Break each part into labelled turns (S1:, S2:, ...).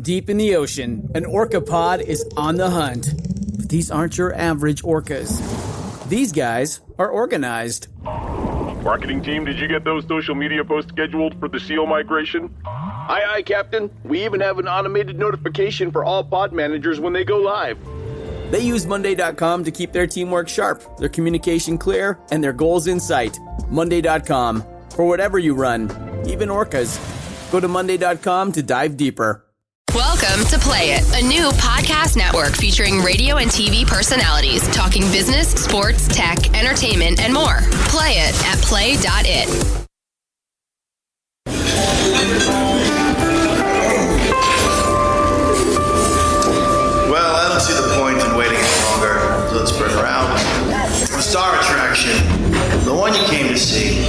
S1: Deep in the ocean, an orca pod is on the hunt. But these aren't your average orcas. These guys are organized.
S2: Marketing team, did you get those social media posts scheduled for the SEAL migration?
S3: Aye, Captain. We even have an automated notification for all pod managers when they go live.
S1: They use Monday.com to keep their teamwork sharp, their communication clear, and their goals in sight. Monday.com. For whatever you run, even orcas. Go to Monday.com to dive deeper.
S4: Welcome to Play It, a new podcast network featuring radio and TV personalities talking business, sports, tech, entertainment, and more. Play it at play.it.
S5: Well, I don't see the point in waiting any longer. Let's bring her out. The star attraction, the one you came to see.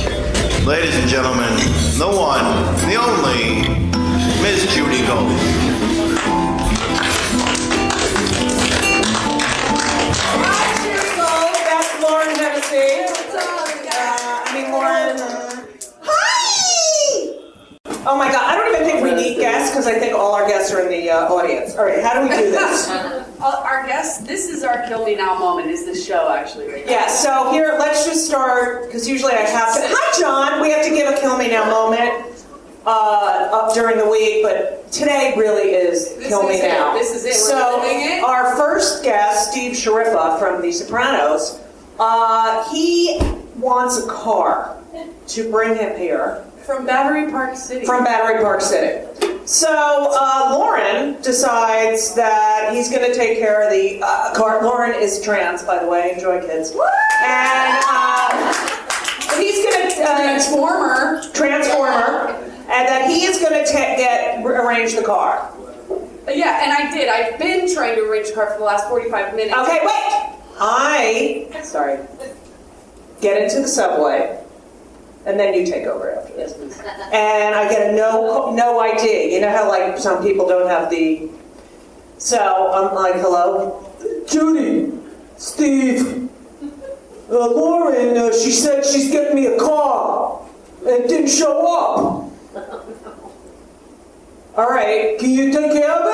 S5: Ladies and gentlemen, the one, the only, Miss Judy Gold.
S6: Hi, Judy Gold. That's Lauren Hennessy. Lauren. Hi! Oh my God, I don't even think we need guests because I think all our guests are in the audience. All right, how do we do this?
S7: Our guests, this is our Kill Me Now moment, is the show actually right now.
S6: Yeah, so here, let's just start, because usually I have to. Hi, John. We have to give a Kill Me Now moment up during the week, but today really is Kill Me Now.
S7: This is it.
S6: So
S7: We're living it.
S6: Our first guest, Steve Shariffa from The Sopranos, he wants a car to bring him here.
S7: From Battery Park City.
S6: So Lauren decides that he's going to take care of the car. Lauren is trans, by the way. Enjoy, kids. And he's going to transformer, and that he is going to arrange the car.
S7: Yeah, and I did. I've been trying to arrange a car for the last 45 minutes.
S6: Okay, wait. Get into the subway. And then you take over after this. And I get a no ID. You know how like some people don't have the... So I'm like, hello? Judy, Steve, Lauren, she said she's getting me a car. And it didn't show up. All right, can you take care of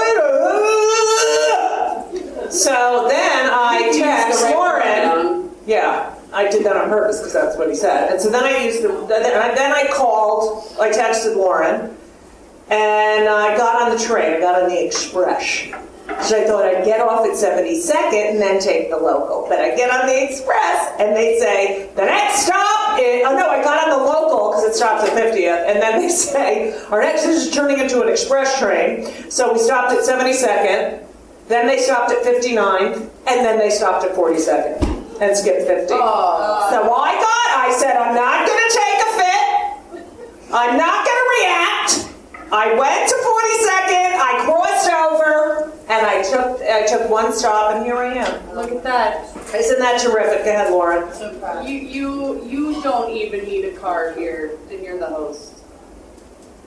S6: it? So then I text Lauren. Yeah. I did that on purpose because that's what he said. And so then I texted Lauren, and I got on the train. I got on the Express. So I thought I'd get off at 72nd and then take the local. But I get on the Express, and they say, the next stop is... Oh, no, I got on the local because it stops at 50th. And then they say, our next is turning into an express train. So we stopped at 72nd. Then they stopped at 59th. And then they stopped at 42nd. And skip 50. Oh. So I said, I'm not going to take a fit. I'm not going to react. I went to 42nd. I crossed over, and I took one stop, and here I am.
S7: Look at that.
S6: Isn't that terrific? Go ahead, Lauren.
S7: So proud. You don't even need a car here, and you're the host.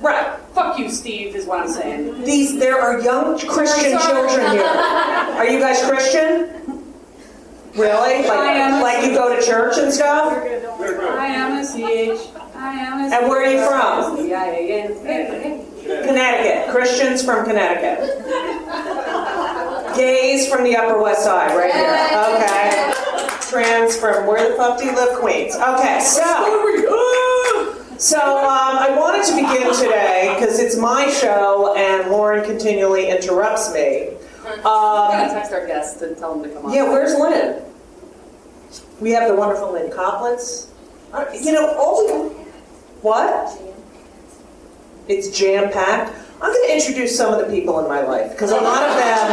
S6: Right.
S7: Fuck you, Steve, is what I'm saying.
S6: There are young Christian children here. Are you guys Christian? Really? Like you go to church and stuff?
S7: I am a CH.
S6: And where are you from?
S7: Yeah.
S6: Connecticut. Christians from Connecticut. Gays from the Upper West Side, right here. Okay. Trans from where the fuck do you live? Queens. Okay, so I wanted to begin today because it's my show and Lauren continually interrupts me.
S7: I'm going to text our guests and tell them to come on.
S6: Yeah, where's Lynn? We have the wonderful Lynn Coplitz. What? It's jam-packed. I'm going to introduce some of the people in my life, because a lot of them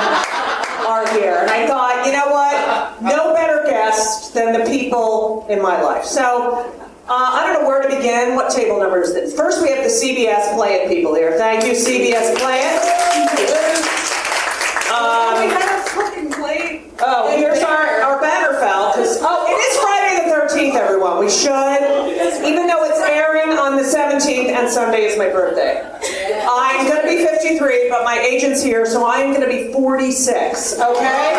S6: are here. And I thought, you know what? No better guest than the people in my life. So, I don't know where to begin. What table number is this? First, we have the CBS Play It people here. Thank you, CBS Play It.
S7: We had a fucking plate.
S6: Oh, here's our banner fell. It is Friday the 13th, everyone. We should, even though it's airing on the 17th and Sunday is my birthday. I'm going to be 53, but my agent's here, so I'm going to be 46, okay?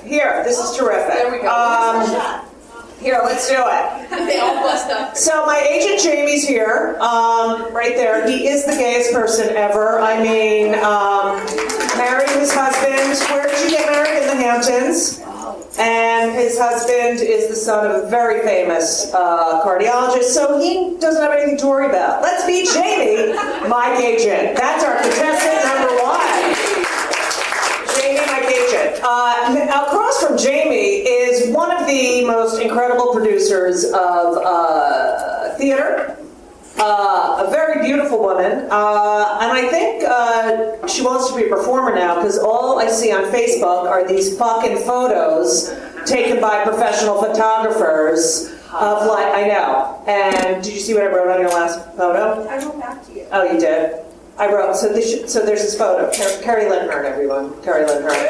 S6: Here, this is terrific.
S7: There we go.
S6: Here, let's do it.
S7: They all bust up.
S6: So my agent Jamie's here, right there. He is the gayest person ever. I mean, his husband is the son of a very famous cardiologist, so he doesn't have anything to worry about. Let's meet Jamie, Mike Agent. That's our contestant number one. Jamie, Mike Agent. Across from Jamie is one of the most incredible producers of theater. A very beautiful woman, and I think she wants to be a performer now because all I see on Facebook are these fucking photos taken by professional photographers of like, I know. And did you see what I wrote on your last photo?
S7: I wrote back to you.
S6: Oh, you did? I wrote, so there's this photo. Carrie Lynn Hearn, everyone. Carrie Lynn Hearn.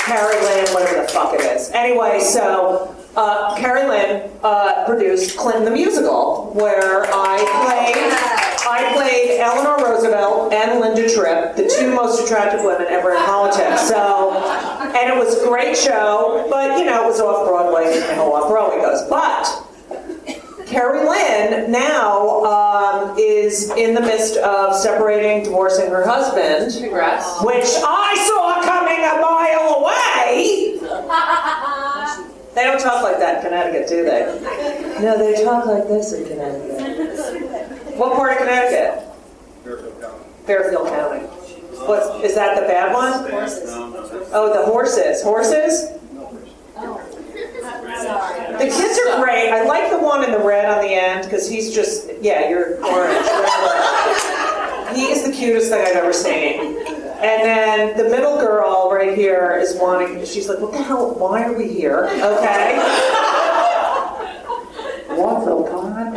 S6: Carrie Lynn, whatever the fuck it is. Anyway, so Carrie Lynn produced Clinton the Musical, where I played Eleanor Roosevelt and Linda Tripp, the two most attractive women ever in politics. So, and it was a great show, but you know, it was off Broadway, and how off Broadway goes. But Carrie Lynn now is in the midst of divorcing her husband.
S7: Congrats.
S6: Which I saw coming a mile away. They don't talk like that in Connecticut, do they? No, they talk like this in Connecticut. What part of Connecticut?
S8: Fairfield County.
S6: Fairfield County. Is that the bad one?
S7: Horses.
S6: Oh, the horses. Horses? The kids are great. I like the one in the red on the end because he's just, yeah, you're orange. He is the cutest thing I've ever seen. And then the middle girl right here is wanting, she's like, what the hell, why are we here? Okay.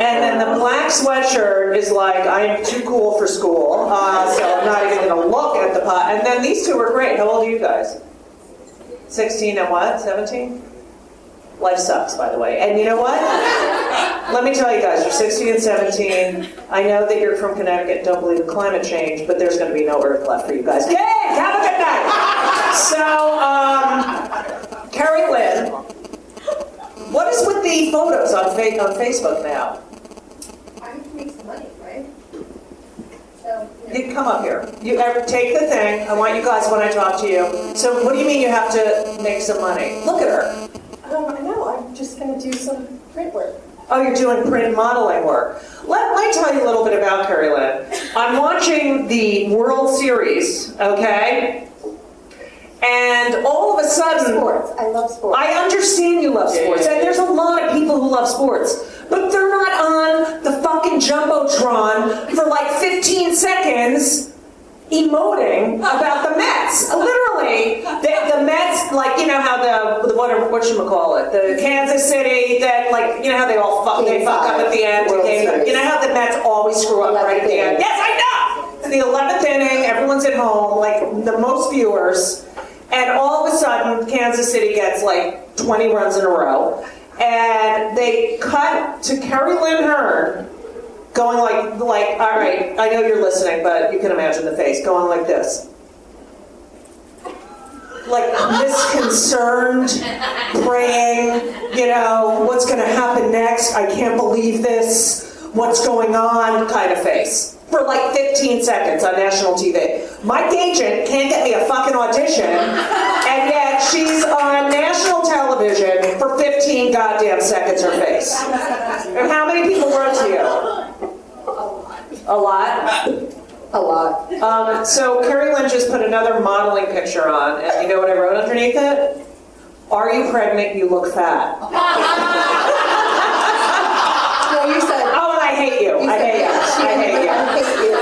S6: And then the black sweatshirt is like, I am too cool for school, so I'm not even going to look at the pot. And then these two are great. How old are you guys? 16 and what? 17? Life sucks, by the way. And you know what? Let me tell you guys, you're 16 and 17. I know that you're from Connecticut and don't believe in climate change, but there's going to be no earth left for you guys. Yay! Have a good night! So, Carrie Lynn, what is with the photos on Facebook now?
S7: I have to make some money, right? So,
S6: You come up here. You take the thing. I want you guys when I talk to you. So what do you mean you have to make some money? Look at her.
S7: I know, I'm just going to do some print work.
S6: Oh, you're doing print modeling work. Let me tell you a little bit about Carrie Lynn. I'm watching the World Series, okay? And all of a sudden...
S7: Sports. I love sports.
S6: I understand you love sports, and there's a lot of people who love sports, but they're not on the fucking Jumbotron for like 15 seconds emoting about the Mets. Literally, the Mets, like, you know how the whatchamacallit, the Kansas City, that, like, you know how they all fuck up at the end? You know how the Mets always screw up right at the end? Yes, I know! It's the 11th inning, everyone's at home, like, the most viewers, and all of a sudden, Kansas City gets, like, 20 runs in a row, and they cut to Carrie Lynn Hearn, going like, all right, I know you're listening, but you can imagine the face, going like this. Like misconcerned, praying, you know, what's going to happen next? I can't believe this. What's going on? Kind of face. For like 15 seconds on national TV. Mike Agent can't get me a fucking audition, and yet she's on national television for 15 goddamn seconds her face. And how many people wrote to you? A lot? A lot. So Carrie Lynn just put another modeling picture on, and you know what I wrote underneath it? Are you pregnant? You look fat.
S7: No, you said...
S6: Oh, and I hate you. I hate you. I hate you.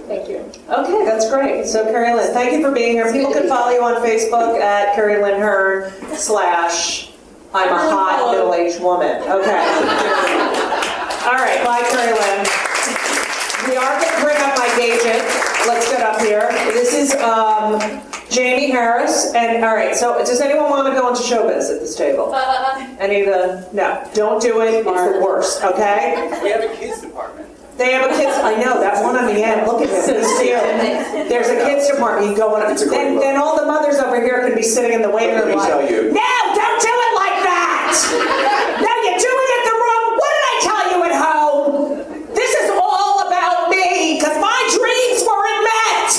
S7: Thank you.
S6: Okay, that's great. So Carrie Lynn, thank you for being here. People can follow you on Facebook at Carrie Lynn Hearn / I'm a hot middle-aged woman. Okay. All right, bye, Carrie Lynn. We are going to bring up Mike Agent. Let's get up here. This is Jamie Harris. And all right, so does anyone want to go into showbiz at this table? Any of the... No, don't do it. It's the worst, okay?
S8: We have a kids department.
S6: They have a kids... I know, that one on the end. Look at him. He's cute. There's a kids department. You go in... Then all the mothers over here can be sitting in the waiting room like...
S8: Let me tell you.
S6: No, don't do it like that! No, you're doing it the wrong... What did I tell you at home? This is all about me, because my dreams weren't met!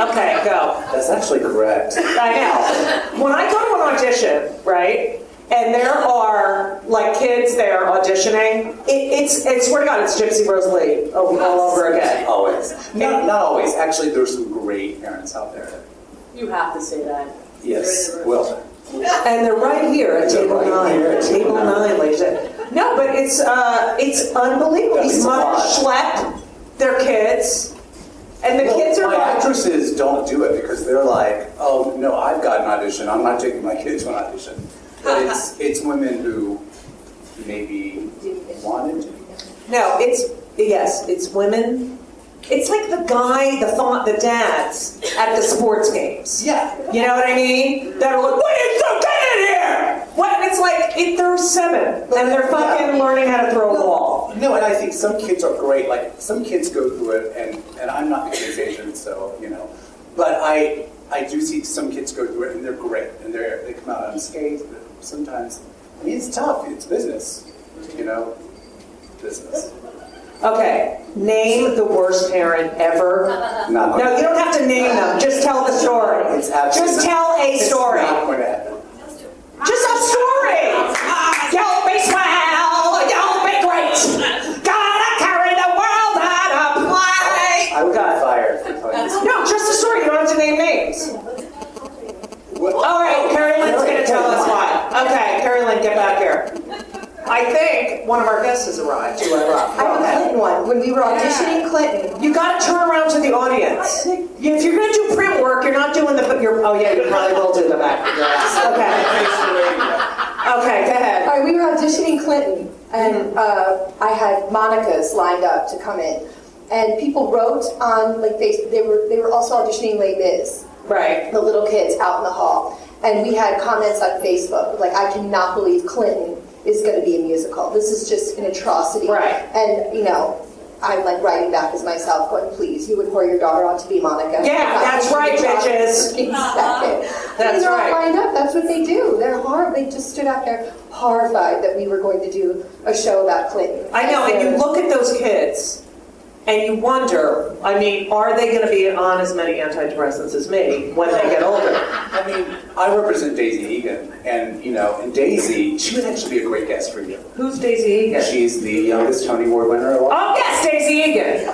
S6: Okay, go.
S8: That's actually correct.
S6: I know. When I go to a audition, right? And there are like kids there auditioning. I swear to God, it's Gypsy Rose Lee all over again.
S8: Always. Not always. Actually, there's some great parents out there.
S7: You have to say that.
S8: Yes. Well.
S6: And they're right here at table 9. Table 9, ladies. No, but it's unbelievable. These mothers schlep their kids. And the kids are
S8: my actresses don't do it because they're like, oh no, I've got an audition. I'm not taking my kids to an audition. But it's women who maybe wanted to.
S6: No, it's women. It's like the dads at the sports games.
S8: Yeah.
S6: You know what I mean? That are like, what are you so good in here? What? And it's like, they're 7, and they're fucking learning how to throw a ball.
S8: No, and I think some kids are great. Like, some kids go through it, and I'm not the kids agent, so, But I do see some kids go through it, and they're great. And they come out unscathed. But sometimes, it's tough. It's business, business.
S6: Okay, name the worst parent ever.
S8: No,
S6: you don't have to name them. Just tell the story. Just tell a story.
S8: It's not going to happen.
S6: Just a story. You'll be swell. You'll be great. Gotta carry the world out of play.
S8: I would get fired for telling this.
S6: No, just a story. You don't have to name names. All right, Carrie Lynn's going to tell us why. Okay, Carrie Lynn, get back here. I think one of our guests has arrived.
S9: I have a Clinton one. When we were auditioning Clinton.
S6: You got to turn around to the audience. If you're going to do print work, you're not doing oh yeah, you probably will do the back. Okay, go ahead.
S9: All right, we were auditioning Clinton, and I had Monica's lined up to come in. And people wrote on, they were also auditioning Les Mis.
S6: Right.
S9: The little kids out in the hall. And we had comments on Facebook, like, I cannot believe Clinton is going to be a musical. This is just an atrocity.
S6: Right.
S9: And, I'm like writing back as myself, going, please, you would whore your daughter on to be Monica.
S6: Yeah, that's right, bitches.
S9: That's right. All lined up. That's what they do. They're horrible. They just stood out there horrified that we were going to do a show about Clinton.
S6: I know, and you look at those kids, and you wonder, are they going to be on as many antidepressants as me when they get older?
S8: I represent Daisy Egan, and Daisy, she would actually be a great guest for you.
S6: Who's Daisy Egan?
S8: She's the youngest Tony Award winner of all.
S6: Oh yes, Daisy Egan.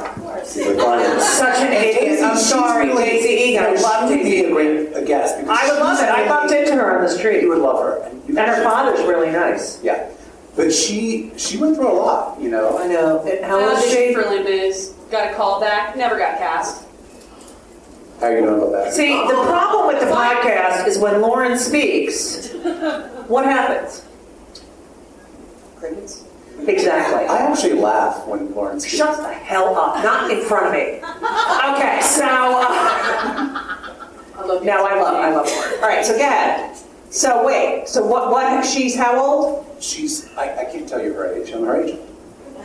S6: Such an idiot. I'm sorry, Daisy Egan. I love Daisy.
S8: She would be a guest.
S6: I would love it. I bumped into her on the street.
S8: You would love her.
S6: And her father's really nice.
S8: Yeah. But she went through a lot,
S6: I know. And how old is she?
S7: For Les Mis, got a call back, never got cast.
S8: How are you doing about that?
S6: See, the problem with the podcast is when Lauren speaks, what happens?
S9: Crickets.
S6: Exactly.
S8: I actually laugh when Lauren speaks.
S6: Shut the hell up. Not in front of me. Okay, so... I love Lauren. All right, so go ahead. So wait, so what she's how old?
S8: She's, I can't tell you her age. I'm her age.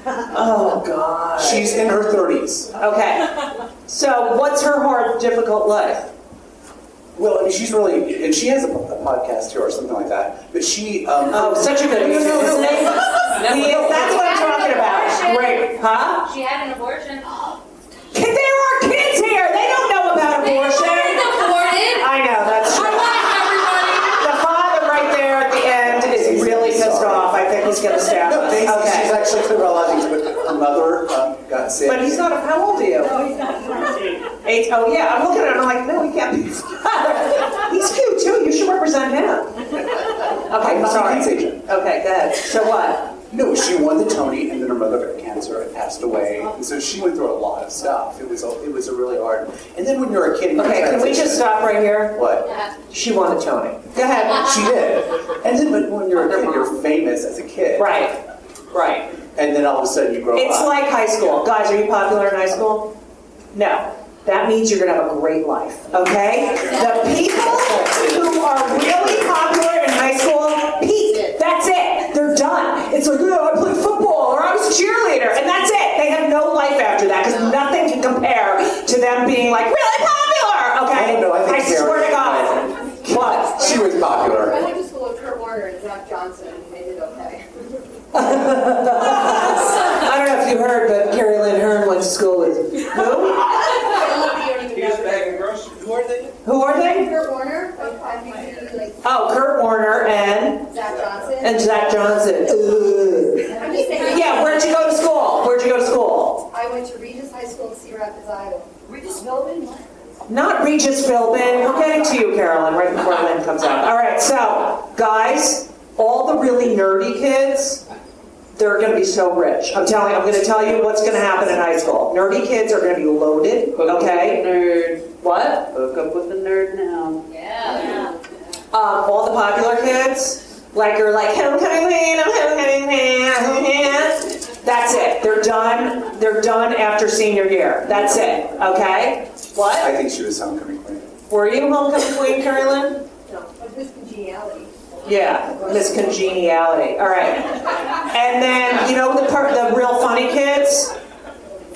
S6: Oh, God.
S8: She's in her 30s.
S6: Okay. So what's her hard, difficult life?
S8: Well, she's really, and she has a podcast too or something like that, but she...
S6: such a good news. That's what I'm talking about. Great. Huh?
S10: She had an abortion.
S6: There are kids here. They don't know about abortion. I know, that's true. The father right there at the end is really pissed off. I think he's going to stab us. Okay.
S8: She's actually clear about a lot of things, but her mother got sick.
S6: But he's not, how old are you?
S10: No, he's not 14.
S6: 8? Oh yeah, I'm looking at him, I'm like, no, he can't be his father. He's cute too, you should represent him. Okay, sorry. Okay, go ahead. So what?
S8: No, she won the Tony, and then her mother got cancer and passed away, and so she went through a lot of stuff. It was a really hard. And then when you're a kid,
S6: okay, can we just stop right here?
S8: What?
S6: She won the Tony. Go ahead.
S8: She did. And then when you're a kid, you're famous as a kid.
S6: Right. Right.
S8: And then all of a sudden you grow up.
S6: It's like high school. Guys, are you popular in high school? No. That means you're going to have a great life, okay? The people who are really popular in high school, that's it. They're done. It's like, I played football or I was a cheerleader, and that's it. They have no life after that because nothing can compare to them being like really popular, okay?
S8: I don't know. I
S6: swear to God. What?
S8: She was popular.
S10: I went to school with Kurt Warner and Zach Johnson, and they did okay.
S6: I don't know if you heard, but Carrie Lynn Hearn went to school with who?
S8: He was bagging groceries. Who are they?
S6: Who are they?
S10: Kurt Warner.
S6: Oh, Kurt Warner. And Zach Johnson.
S10: I'm just saying.
S6: Yeah, where'd you go to school? Where'd you go to school?
S10: I went to Regis High School in Cedar Rapids, Iowa. Regis Philbin?
S6: Not Regis Philbin. We'll get it to you, Carolyn, right before Lynn comes out. All right, so, guys, all the really nerdy kids, they're going to be so rich. I'm going to tell you what's going to happen in high school. Nerdy kids are going to be loaded, okay?
S11: Nerd.
S6: What?
S11: Hook up with the nerd now.
S10: Yeah.
S6: All the popular kids, like you're like, homecoming, that's it. They're done. They're done after senior year. That's it. Okay? What?
S8: I think she was homecoming queen.
S6: Were you homecoming queen, Carolyn?
S10: No, but this congeniality.
S6: Yeah, Miss Congeniality. All right. And then, you know, the real funny kids,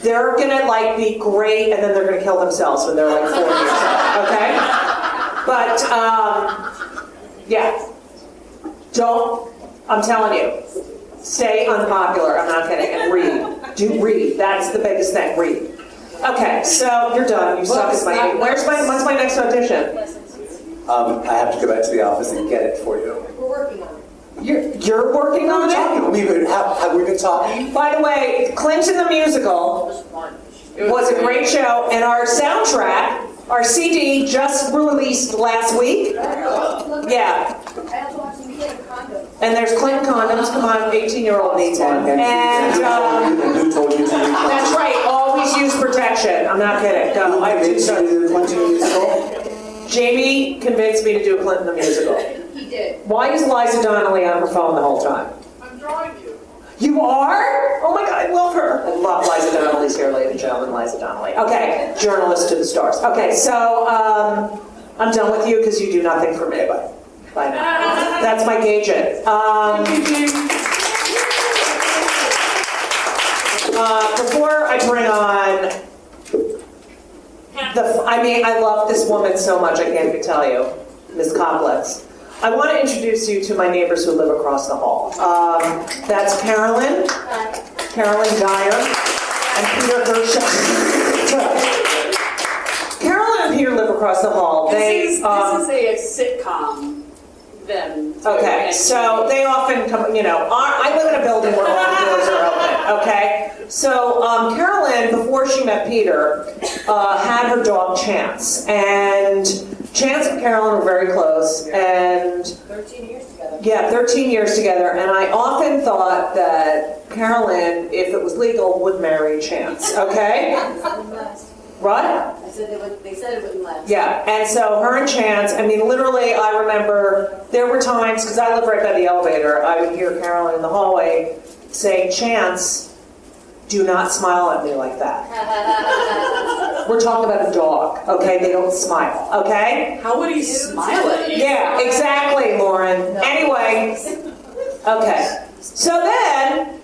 S6: they're gonna like be great, and then they're gonna kill themselves when they're like 4 years old. Okay? But yeah. I'm telling you, stay unpopular. I'm not kidding. And read. Do read. That's the biggest thing. Read. Okay, so you're done. You suck as my. When's my next audition?
S8: I have to go back to the office and get it for you.
S10: We're working on it.
S6: You're working on it?
S8: Have we been talking?
S6: By the way, Clinton the Musical was a great show, and our soundtrack, our CD, just released last week. Yeah.
S10: I also watched some kid condoms.
S6: And there's Clinton condoms. Come on, 18-year-old needs one. And
S8: who told you to
S6: that's right. Always use protection. I'm not kidding. Go. I have two sons. Jamie convinced me to do Clinton the Musical.
S10: He did.
S6: Why is Liza Donnelly on her phone the whole time?
S7: I'm drawing you.
S6: You are? Oh my God, I love her. I love Liza Donnelly's here, ladies and gentlemen. Liza Donnelly. Okay, journalist to the stars. Okay, so I'm done with you because you do nothing for me. Bye. Bye now. That's my agent. Before I bring on I love this woman so much, I can't even tell you, Ms. Complex. I want to introduce you to my neighbors who live across the hall. That's Carolyn Dyer, and Peter Gershaw. Carolyn and Peter live across the hall.
S11: This is a sitcom. Them.
S6: Okay, so they often come, I live in a building where all the doors are open, okay? So Carolyn, before she met Peter, had her dog Chance. And Chance and Carolyn were very close. And
S10: 13 years together.
S6: Yeah, 13 years together. And I often thought that Carolyn, if it was legal, would marry Chance, okay? What?
S10: I said they said it wouldn't last.
S6: Yeah, and so her and Chance, literally, I remember there were times, because I live right by the elevator, I would hear Carolyn in the hallway saying, Chance, do not smile at me like that. We're talking about a dog, okay? They don't smile, okay?
S11: How would he smile at you?
S6: Yeah, exactly, Lauren. Anyway, okay. So then,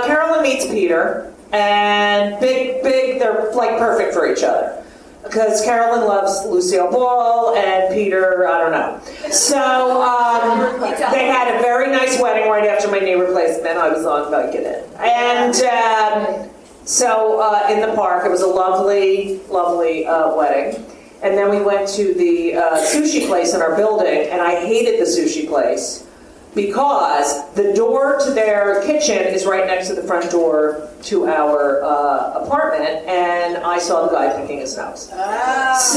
S6: Carolyn meets Peter. And big, they're like perfect for each other. Because Carolyn loves Lucille Ball and Peter, I don't know. So they had a very nice wedding right after my knee replacement. I was on Vicodin. And so in the park, it was a lovely, lovely wedding. And then we went to the sushi place in our building, and I hated the sushi place because the door to their kitchen is right next to the front door to our apartment, and I saw the guy picking his nose. So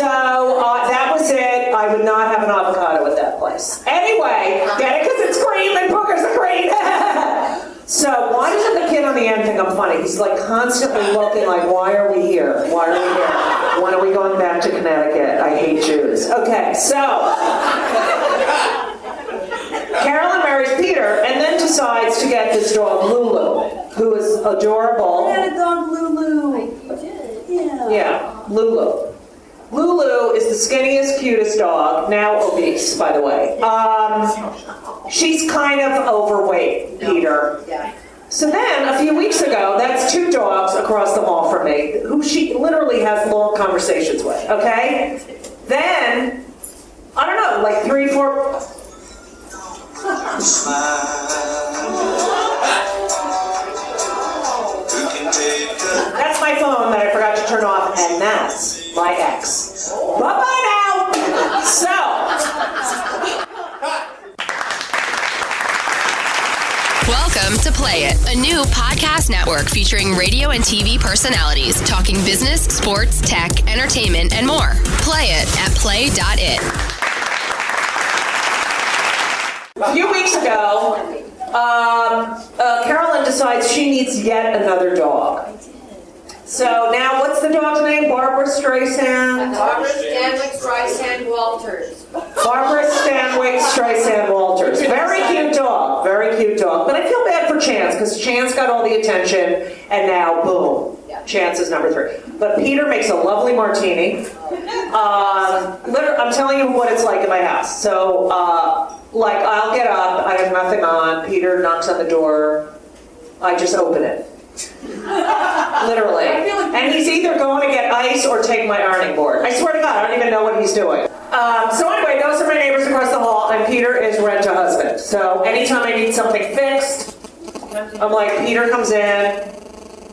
S6: that was it. I would not have an avocado at that place. Anyway, get it? Because it's cream and boogers are green. So why doesn't the kid on the end think I'm funny? He's like constantly looking like, why are we here? Why are we here? When are we going back to Connecticut? I hate Jews. Okay, so Carolyn marries Peter and then decides to get this dog, Lulu, who is adorable.
S11: I had a dog, Lulu.
S10: You did?
S11: Yeah.
S6: Yeah, Lulu. Lulu is the skinniest, cutest dog, now obese, by the way. She's kind of overweight, Peter.
S10: Yeah.
S6: So then, a few weeks ago, that's two dogs across the hall from me, who she literally has long conversations with, okay? Then, I don't know, like 3, 4... That's my phone that I forgot to turn off, and that's my ex. Bye-bye now! So...
S4: Welcome to Play It, a new podcast network featuring radio and TV personalities talking business, sports, tech, entertainment, and more. Play it at play.it.
S6: A few weeks ago, Carolyn decides she needs yet another dog. So now, what's the dog's name? Barbara Streisand?
S10: Barbara Stanwyck Streisand Walters.
S6: Barbara Stanwyck Streisand Walters. Very cute dog. Very cute dog. But I feel bad for Chance, because Chance got all the attention, and now, boom, Chance is number 3. But Peter makes a lovely martini. I'm telling you what it's like in my house. So, I'll get up, I have nothing on, Peter knocks on the door, I just open it. Literally. And he's either going to get ice or take my ironing board. I swear to God, I don't even know what he's doing. So anyway, those are my neighbors across the hall, and Peter is rent-a-husband. So anytime I need something fixed, I'm like, Peter comes in,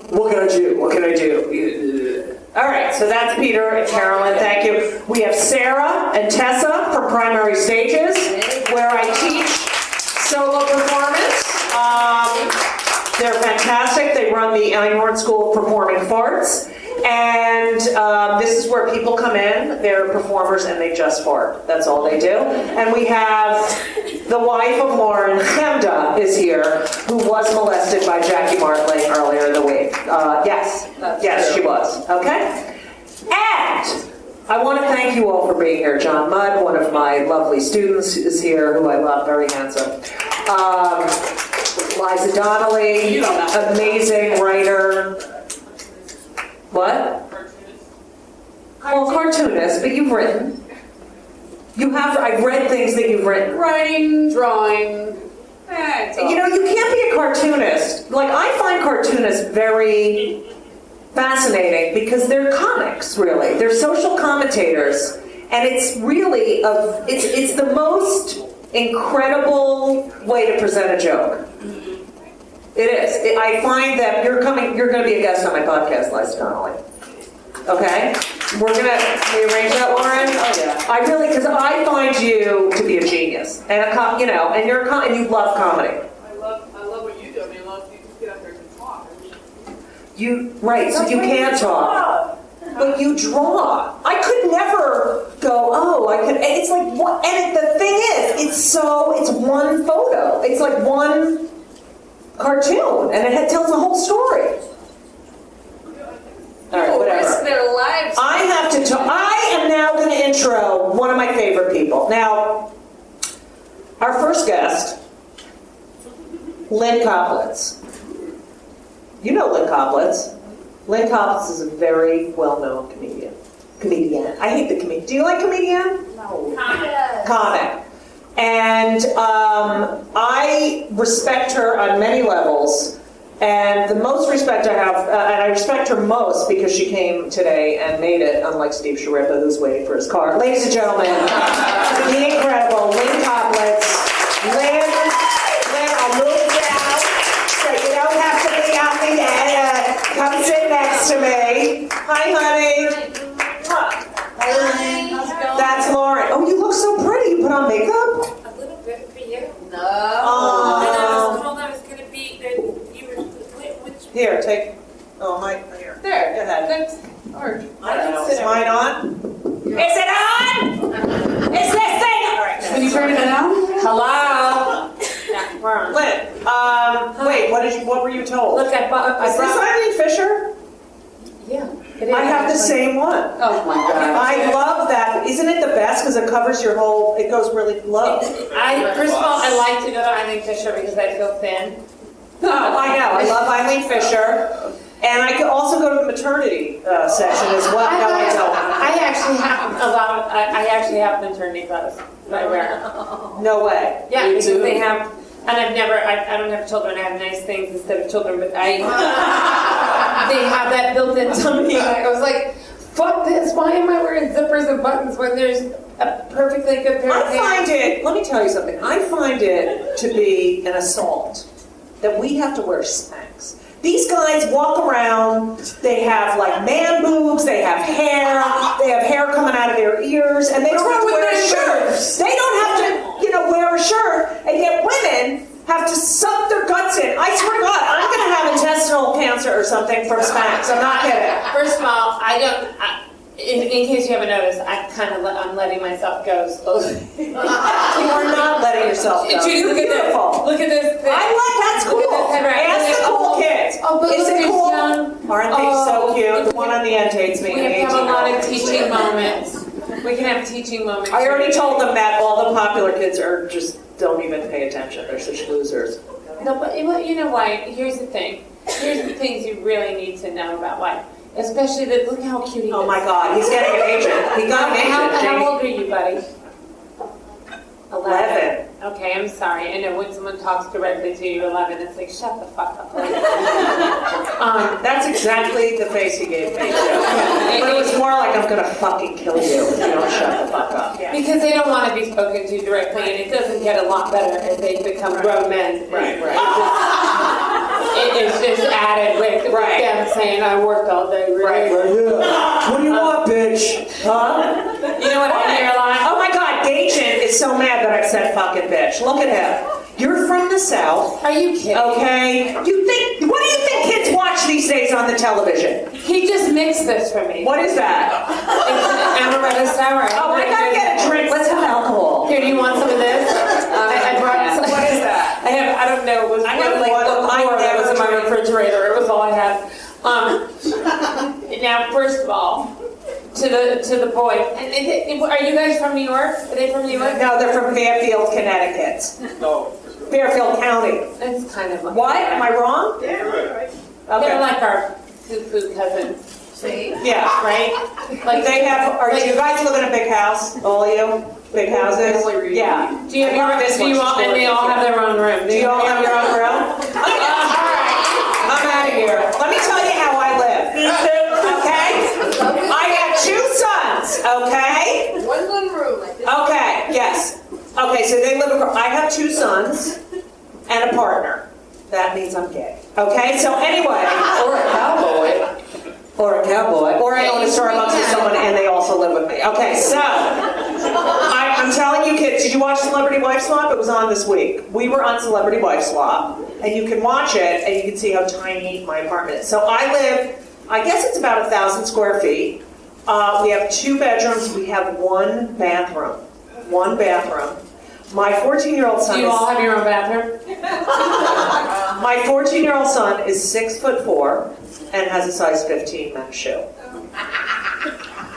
S6: what can I do? What can I do? All right, so that's Peter and Carolyn, thank you. We have Sarah and Tessa from Primary Stages, where I teach solo performance. They're fantastic. They run the Einhorn School of Performing Farts. And this is where people come in, they're performers, and they just fart. That's all they do. And we have the wife of Lauren, Chemda, is here, who was molested by Jackie Martling earlier in the week. Yes, she was. Okay? And I want to thank you all for being here. John Mudd, one of my lovely students, is here, who I love, very handsome. Liza Donnelly, amazing writer. What? Well, cartoonist, but you've written. I've read things that you've written.
S11: Writing, drawing.
S6: You know, you can't be a cartoonist. I find cartoonists very fascinating because they're comics, really. They're social commentators. And it's really, it's the most incredible way to present a joke. It is. I find that you're going to be a guest on my podcast, Liza Donnelly. Okay? We're going to rearrange that, Lauren? Oh, yeah. I really, because I find you to be a genius. And, and you love comedy.
S7: I love what you do. I mean, I love you just get up there and talk.
S6: Right, so you can talk. But you draw. I could never go, it's like, what? And the thing is, it's one photo. It's like one cartoon, and it tells the whole story. All right, whatever.
S7: Risk their lives.
S6: I am now going to intro one of my favorite people. Now, our first guest, Lynn Koplitz. You know Lynn Koplitz. Lynn Koplitz is a very well-known comedian. I hate the comedian. Do you like comedian?
S10: No.
S6: Comic. And I respect her on many levels. And the most respect I have, and I respect her most because she came today and made it, unlike Steve Sharippa, who's waiting for his car. Ladies and gentlemen, the incredible Lynn Koplitz. Lynn, I'll move down so you don't have to be on the end. Come sit next to me. Hi, honey.
S10: Hi.
S6: That's Lauren. Oh, you look so pretty. You put on makeup?
S10: A little bit for you. No.
S6: Oh.
S10: And I was told I was going to be, which...
S6: Here, take. Oh, here.
S7: There.
S6: Go ahead.
S7: That's orange.
S6: I don't know. Is mine on? Is it on? Is this thing? All right.
S11: Can you turn it down?
S6: Hello. Yeah, we're on. Lynn. Wait. What were you told?
S10: Look, I
S6: Is this Eileen Fisher?
S10: Yeah.
S6: I have the same one.
S11: Oh my God.
S6: I love that. Isn't it the best because it covers your whole? It goes really low.
S10: First of all, I like to go to Eileen Fisher because I feel thin.
S6: Oh, I know. I love Eileen Fisher. And I could also go to the maternity session as well. No, I don't.
S10: I actually have maternity clothes. I wear.
S6: No way.
S10: Yeah, because they have, and I don't have children. I have nice things instead of children, but they have that built into me. I was like, fuck this. Why am I wearing zippers and buttons when there's a perfectly good pair of pants?
S6: Let me tell you something. I find it to be an assault that we have to wear Spanx. These guys walk around, they have like man boobs, they have hair coming out of their ears, and they don't have to wear a shirt. They don't have to, wear a shirt, and yet women have to suck their guts in. I swear to God, I'm going to have intestinal cancer or something from Spanx. I'm not kidding.
S10: First of all, in case you haven't noticed, I'm letting myself go slowly.
S6: You are not letting yourself go.
S10: Judy, look at this. Look at this thing.
S6: That's cool. Ask the cool kids. Is it cool? Aren't they so cute? The one on the end hates me.
S10: We have to have a lot of teaching moments. We can have teaching moments.
S6: I already told them that all the popular kids don't even pay attention. They're such losers.
S10: No, but you know why? Here's the thing. Here's the things you really need to know about life. Especially look how cute he is.
S6: Oh my God, he's getting an agent. He got an agent.
S10: How old are you, buddy?
S6: 11.
S10: Okay, I'm sorry. I know when someone talks directly to you, 11, it's like, shut the fuck up.
S6: That's exactly the face he gave me, too. But it was more like, I'm going to fucking kill you if you don't shut the fuck up. Yeah.
S10: Because they don't want to be spoken to directly, and it doesn't get a lot better if they become grown men.
S6: Right.
S10: It's just added with them saying, I worked all day.
S6: Right. What do you want, bitch? Huh?
S10: You know what I hear a lot?
S6: Oh my God, Gagin is so mad that I said fucking bitch. Look at him. You're from the South.
S10: Are you kidding?
S6: Okay. What do you think kids watch these days on the television?
S10: He just mixed this for me.
S6: What is that?
S10: It's amaretto sour.
S6: Oh, I gotta get a drink. Let's have alcohol.
S10: Here, do you want some of this? I brought some.
S6: What is that?
S10: I don't know. It was in my refrigerator. It was all I had. Now, first of all, to the boy. Are you guys from New York? Are they from New York?
S6: No, they're from Fairfield, Connecticut.
S2: No.
S6: Fairfield County.
S10: It's kind of like
S6: what? Am I wrong?
S2: Yeah.
S6: Okay.
S10: They're like our food cousins.
S6: See? Yeah.
S10: Right?
S6: Like do you guys live in a big house? All of you? Big houses? Yeah.
S10: Do you have and they all have their own room?
S6: Do you all have your own room? I'm out of here. Let me tell you how I live. Okay? I have 2 sons, okay?
S11: One room.
S6: Okay, yes. Okay, so they live across. I have 2 sons and a partner. That means I'm gay. Okay, so anyway.
S11: Or a cowboy.
S6: Or a cowboy. Or I own a Starbucks with someone and they also live with me. Okay, so I'm telling you kids, did you watch Celebrity Wife Swap? It was on this week. We were on Celebrity Wife Swap, and you can watch it and you can see how tiny my apartment is. So I live, I guess it's about 1,000 square feet. We have 2 bedrooms. We have 1 bathroom. 1 bathroom. My 14-year-old son.
S10: Do you all have your own bathroom?
S6: My 14-year-old son is 6'4" and has a size 15 men's shoe.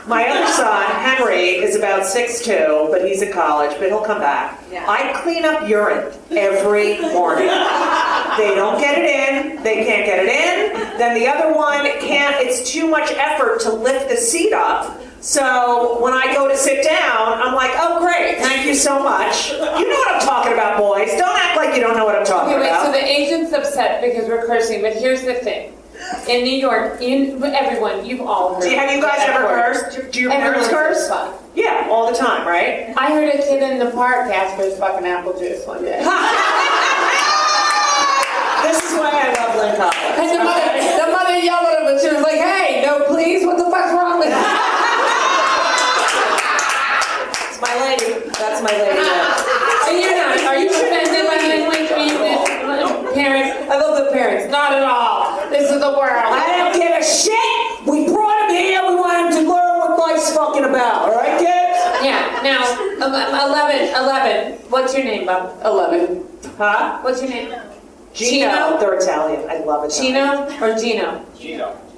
S6: My other son, Henry, is about 6'2", but he's in college, but he'll come back. Yeah. I clean up urine every morning. They don't get it in, they can't get it in, then the other one can't, it's too much effort to lift the seat up. So when I go to sit down, I'm like, oh great, thank you so much. You know what I'm talking about, boys. Don't act like you don't know what I'm talking about.
S10: So the agent's upset because we're cursing, but here's the thing. In New York, everyone, you've all heard.
S6: Have you guys ever cursed? Do your parents curse? Yeah, all the time, right?
S10: I heard a kid in the park ask for his fucking apple juice one day.
S6: This is why I love Lynn Collins.
S10: And the mother yelled at him and she was like, hey, no please, what the fuck's wrong with you?
S6: It's my lady. That's my lady.
S10: And you're not. Are you offended by language? Are you parents? I love the parents. Not at all. This is the world.
S6: I don't give a shit. We brought him here. We want him to learn what life's fucking about. All right, kids?
S10: Yeah. Now, 11. What's your name, Bob? 11.
S6: Huh?
S10: What's your name?
S6: Gino. They're Italian. I love Italian.
S10: Gino or Gino?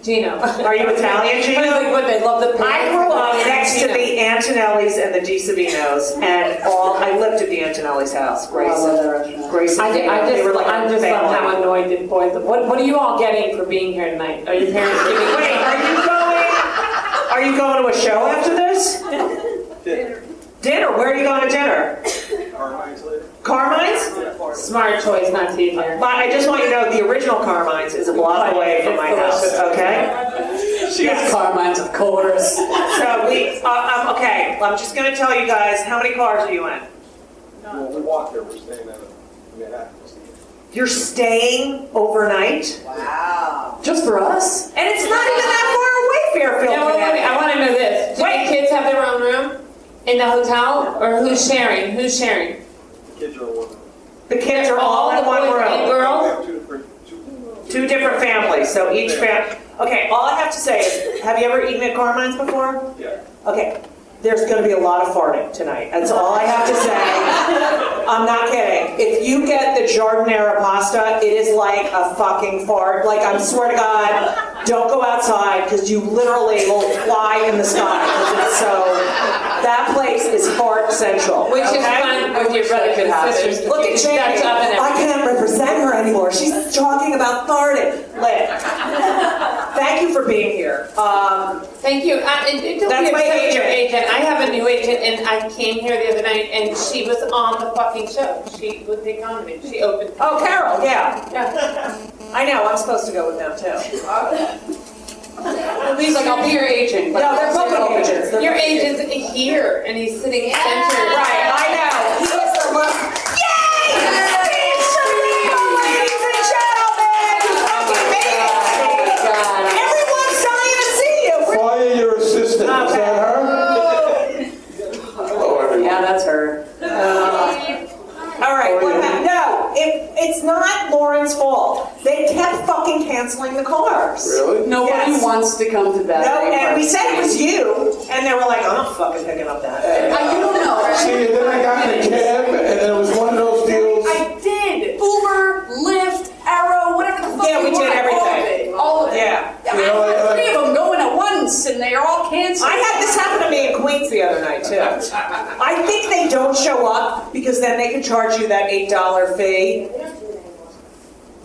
S10: Gino.
S6: Are you Italian, Gino?
S10: Like what, they love the parents.
S6: I grew up next to the Antonellis and the DiSavinos, and I lived at the Antonellis' house. Grace and
S10: I just love how annoyed the boys. What are you all getting for being here tonight? Are your parents giving you?
S6: Wait, are you going to a show after this? Dinner. Where are you going to dinner?
S2: Carmine's later.
S6: Carmine's?
S10: Smart choice not to eat here.
S6: But I just want you to know the original Carmine's is a block away from my house. Okay?
S11: She has Carmine's, of course.
S6: So okay. I'm just going to tell you guys, how many cars are you in?
S2: Well, we walked there. We're staying at Manhattan.
S6: You're staying overnight?
S11: Wow. Just for us?
S6: And it's not even that far away, Fairfield.
S10: No, I want to know this. Do the kids have their own room in the hotel, or who's sharing? Who's sharing?
S2: The kids are in one room.
S6: The kids are all in one room.
S10: Girls?
S6: Two different families, so each family. Okay, all I have to say is, have you ever eaten at Carmine's before?
S3: Yeah.
S6: Okay, there's going to be a lot of farting tonight. That's all I have to say. I'm not kidding. If you get the giardiniera pasta, it is like a fucking fart. Like, I swear to God, don't go outside because you literally will fly in the sky because it's so. That place is fart central.
S10: Which is fun with your brothers and sisters.
S6: Look at Jamie. I can't represent her anymore. She's talking about farting. Lynn, thank you for being here.
S10: Thank you. Don't
S6: That's
S10: be
S6: my
S10: upset with your
S6: agent.
S10: agent. I have a new agent, and I came here the other night, and she was on the fucking show. She was the economy. She opened.
S6: Oh, Carol, yeah.
S10: Yeah.
S6: I know. I'm supposed to go with them too.
S11: He's like, I'll be your agent.
S6: No, they're public agents.
S10: Your agent's here, and he's sitting centered.
S6: Right, I know. He was the look. Yay! Steve Sharino, ladies and gentlemen! You fucking made it, Steve. Everyone's dying to see you.
S12: Fire your assistant. Is that her? Hello, everyone.
S11: Yeah, that's her.
S6: All right, no, it's not Lauren's fault. They kept fucking canceling the cars.
S12: Really?
S11: Nobody wants to come to that.
S6: No, and we said it was you, and they were like, I'm not fucking picking up that.
S11: You don't know.
S12: See, and then I got in a cab, and then it was one of those deals.
S11: I did. Uber, Lyft, Arrow, whatever the fuck
S6: Yeah, we
S11: you
S6: did
S11: want.
S6: everything.
S11: All of it.
S6: Yeah.
S11: I had 3 of them going at once, and they're all canceled.
S6: I had this happen to me in Queens the other night, too. I think they don't show up because then they can charge you that $8 fee.
S13: They don't do it anymore.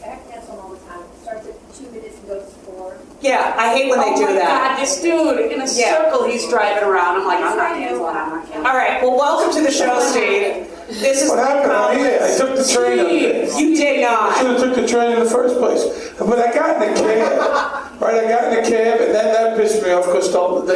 S13: I cancel them all the time. It starts at 2 minutes and goes to 4.
S6: Yeah, I hate when they do
S11: Oh my
S6: that.
S11: God, this dude in a circle he's driving around. I'm like, I'm not canceling. I'm not canceling.
S6: All right, well, welcome to the show, Steve. This is
S12: What happened? I took the train up there.
S6: You did
S12: I
S6: not.
S12: should have took the train in the first place. But I got in the cab. Right, I got in the cab, and then that pissed me off because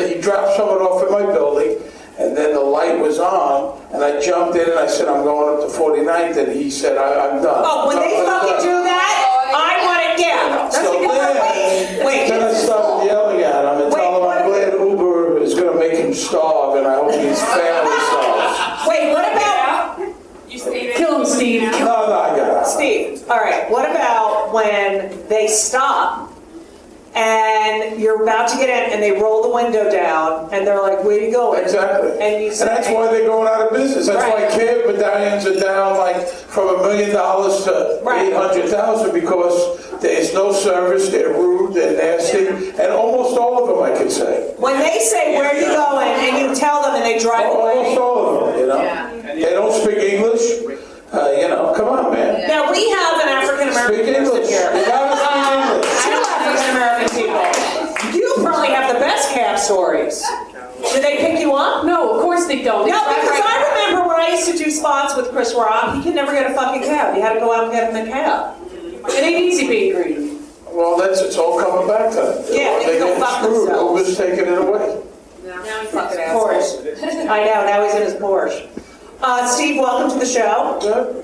S12: he dropped someone off in my building, and then the light was on, and I jumped in and I said, I'm going up to 49th, and he said, I'm done.
S6: Oh, when they fucking do that, I want it, yeah.
S12: So
S6: Wait.
S12: then I started yelling at him and telling him I'm glad Uber is going to make him starve, and I hope his family starves.
S6: Wait, what about...
S11: Kill him, Steve.
S12: No, I got it.
S6: Steve, all right, what about when they stop and you're about to get in and they roll the window down and they're like, where are you going?
S12: Exactly.
S6: And you say,
S12: that's why they're going out of business. That's why cab medallions are down like from $1 million to 800,000 because there's no service, they're rude, they're nasty, and almost all of them I could say.
S6: When they say, where are you going? And you tell them and they drive away.
S12: Almost all of them, you know. They don't speak English. Come on, man.
S6: Now, we have an African-American person here.
S12: You gotta speak English.
S6: Two African-American people. You probably have the best cab stories. Do they pick you up?
S11: No, of course they don't.
S6: No, because I remember when I used to do spots with Chris Rock, he could never get a fucking cab. You had to go out and get him a cab.
S11: It ain't easy being green.
S12: Well, it's all coming back to them.
S6: Yeah, they
S12: get
S6: go fuck
S12: screwed.
S6: themselves.
S12: Uber's taking it away.
S6: Now he's fucking Porsche. I know, now he's in his Porsche. Steve, welcome to the show.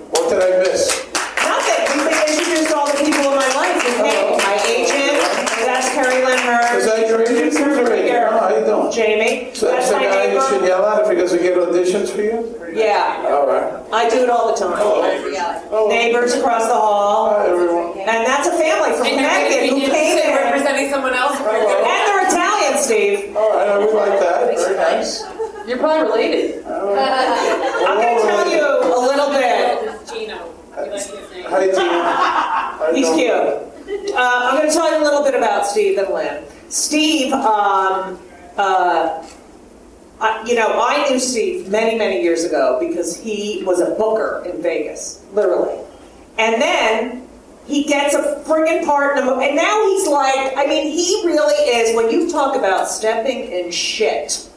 S12: What did I miss?
S6: Nothing. We've introduced all the people in my life. My agent, that's Carrie Lynn Hurd.
S12: Is that your agent? Who's your agent? How you doing?
S6: Jamie.
S12: So that's the
S6: my
S12: guy you
S6: neighbor.
S12: should yell at if he doesn't get auditions for you?
S6: Yeah.
S12: All right.
S6: I do it all the time. Neighbors across the hall.
S12: Hi, everyone.
S6: And that's a family from Connecticut who came in.
S10: Representing someone else.
S6: And they're Italian, Steve.
S12: All right, we like that. Very nice.
S11: You're probably related.
S6: I'm going to tell you a little bit.
S10: Gino.
S12: Hi, Tina.
S6: He's cute. I'm going to tell you a little bit about Steve and Lynn. Steve, I knew Steve many, many years ago because he was a booker in Vegas, literally. And then he gets a friggin' part in a movie. And now he's like, he really is, when you talk about stepping in shit,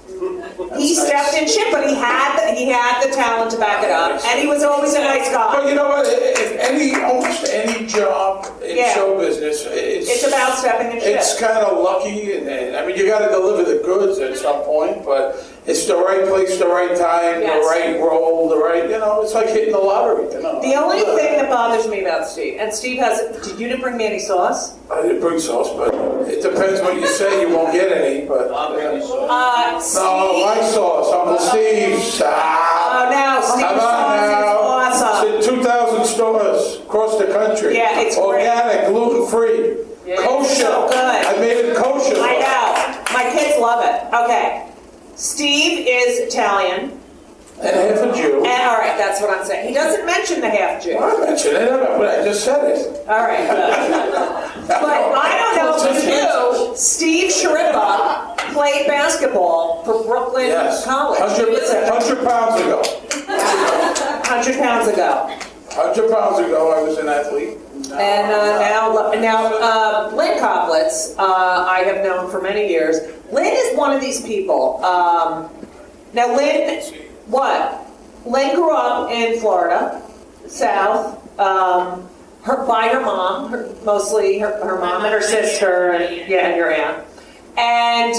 S6: he stepped in shit, but he had the talent to back it up, and he was always a nice guy.
S12: But you know what? If almost any job in show business,
S6: it's about stepping in shit.
S12: It's kind of lucky, and you got to deliver the goods at some point, but it's the right place, the right time, the right role, it's like hitting the lottery.
S6: The only thing that bothers me about Steve, and Steve you didn't bring me any sauce?
S12: I didn't bring sauce, but it depends what you say. You won't get any, but. No, my sauce, Uncle Steve's.
S6: Oh, no, Steve's sauce is awesome.
S12: It's in 2,000 stores
S6: Okay. Steve is Italian.
S12: And half a Jew.
S6: And, all right, that's what I'm saying. He doesn't mention the half Jew.
S12: Well, I mentioned it, but I just said it.
S6: All right, good. But I don't know if you knew, Steve Sharippa played basketball for Brooklyn College.
S12: 100 pounds ago.
S6: 100 pounds ago.
S12: 100 pounds ago, I was an athlete.
S6: And now Lynn Koplitz, I have known for many years. Lynn is one of these people. Now, Lynn, Lynn grew up in Florida, South, by her mom, mostly her mom and her sister, and your aunt. And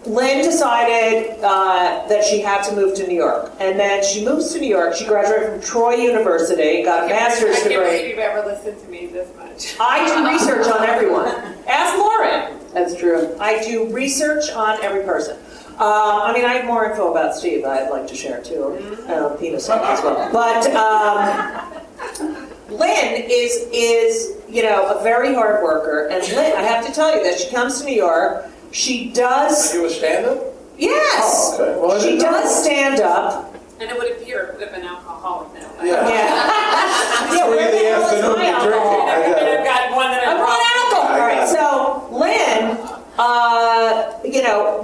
S6: Lynn decided that she had to move to New York. And then she moves to New York. She graduated from Troy University, got a master's degree.
S10: I can't believe you've ever listened to me this much.
S6: I do research on everyone. Ask Lauren.
S11: That's true.
S6: I do research on every person. I mean, I have more info about Steve I'd like to share too. Penis as well. But Lynn is a very hard worker. And Lynn, I have to tell you that she comes to New York. She does.
S12: Are you a stand-up?
S6: Yes.
S12: Oh, okay. Well,
S6: she does stand up.
S10: And it would appear it would have been alcoholic now.
S12: Yeah.
S6: Yeah,
S12: Three in the afternoon, you're drinking.
S10: I've got one that
S6: I'm on alcohol. All right, so Lynn,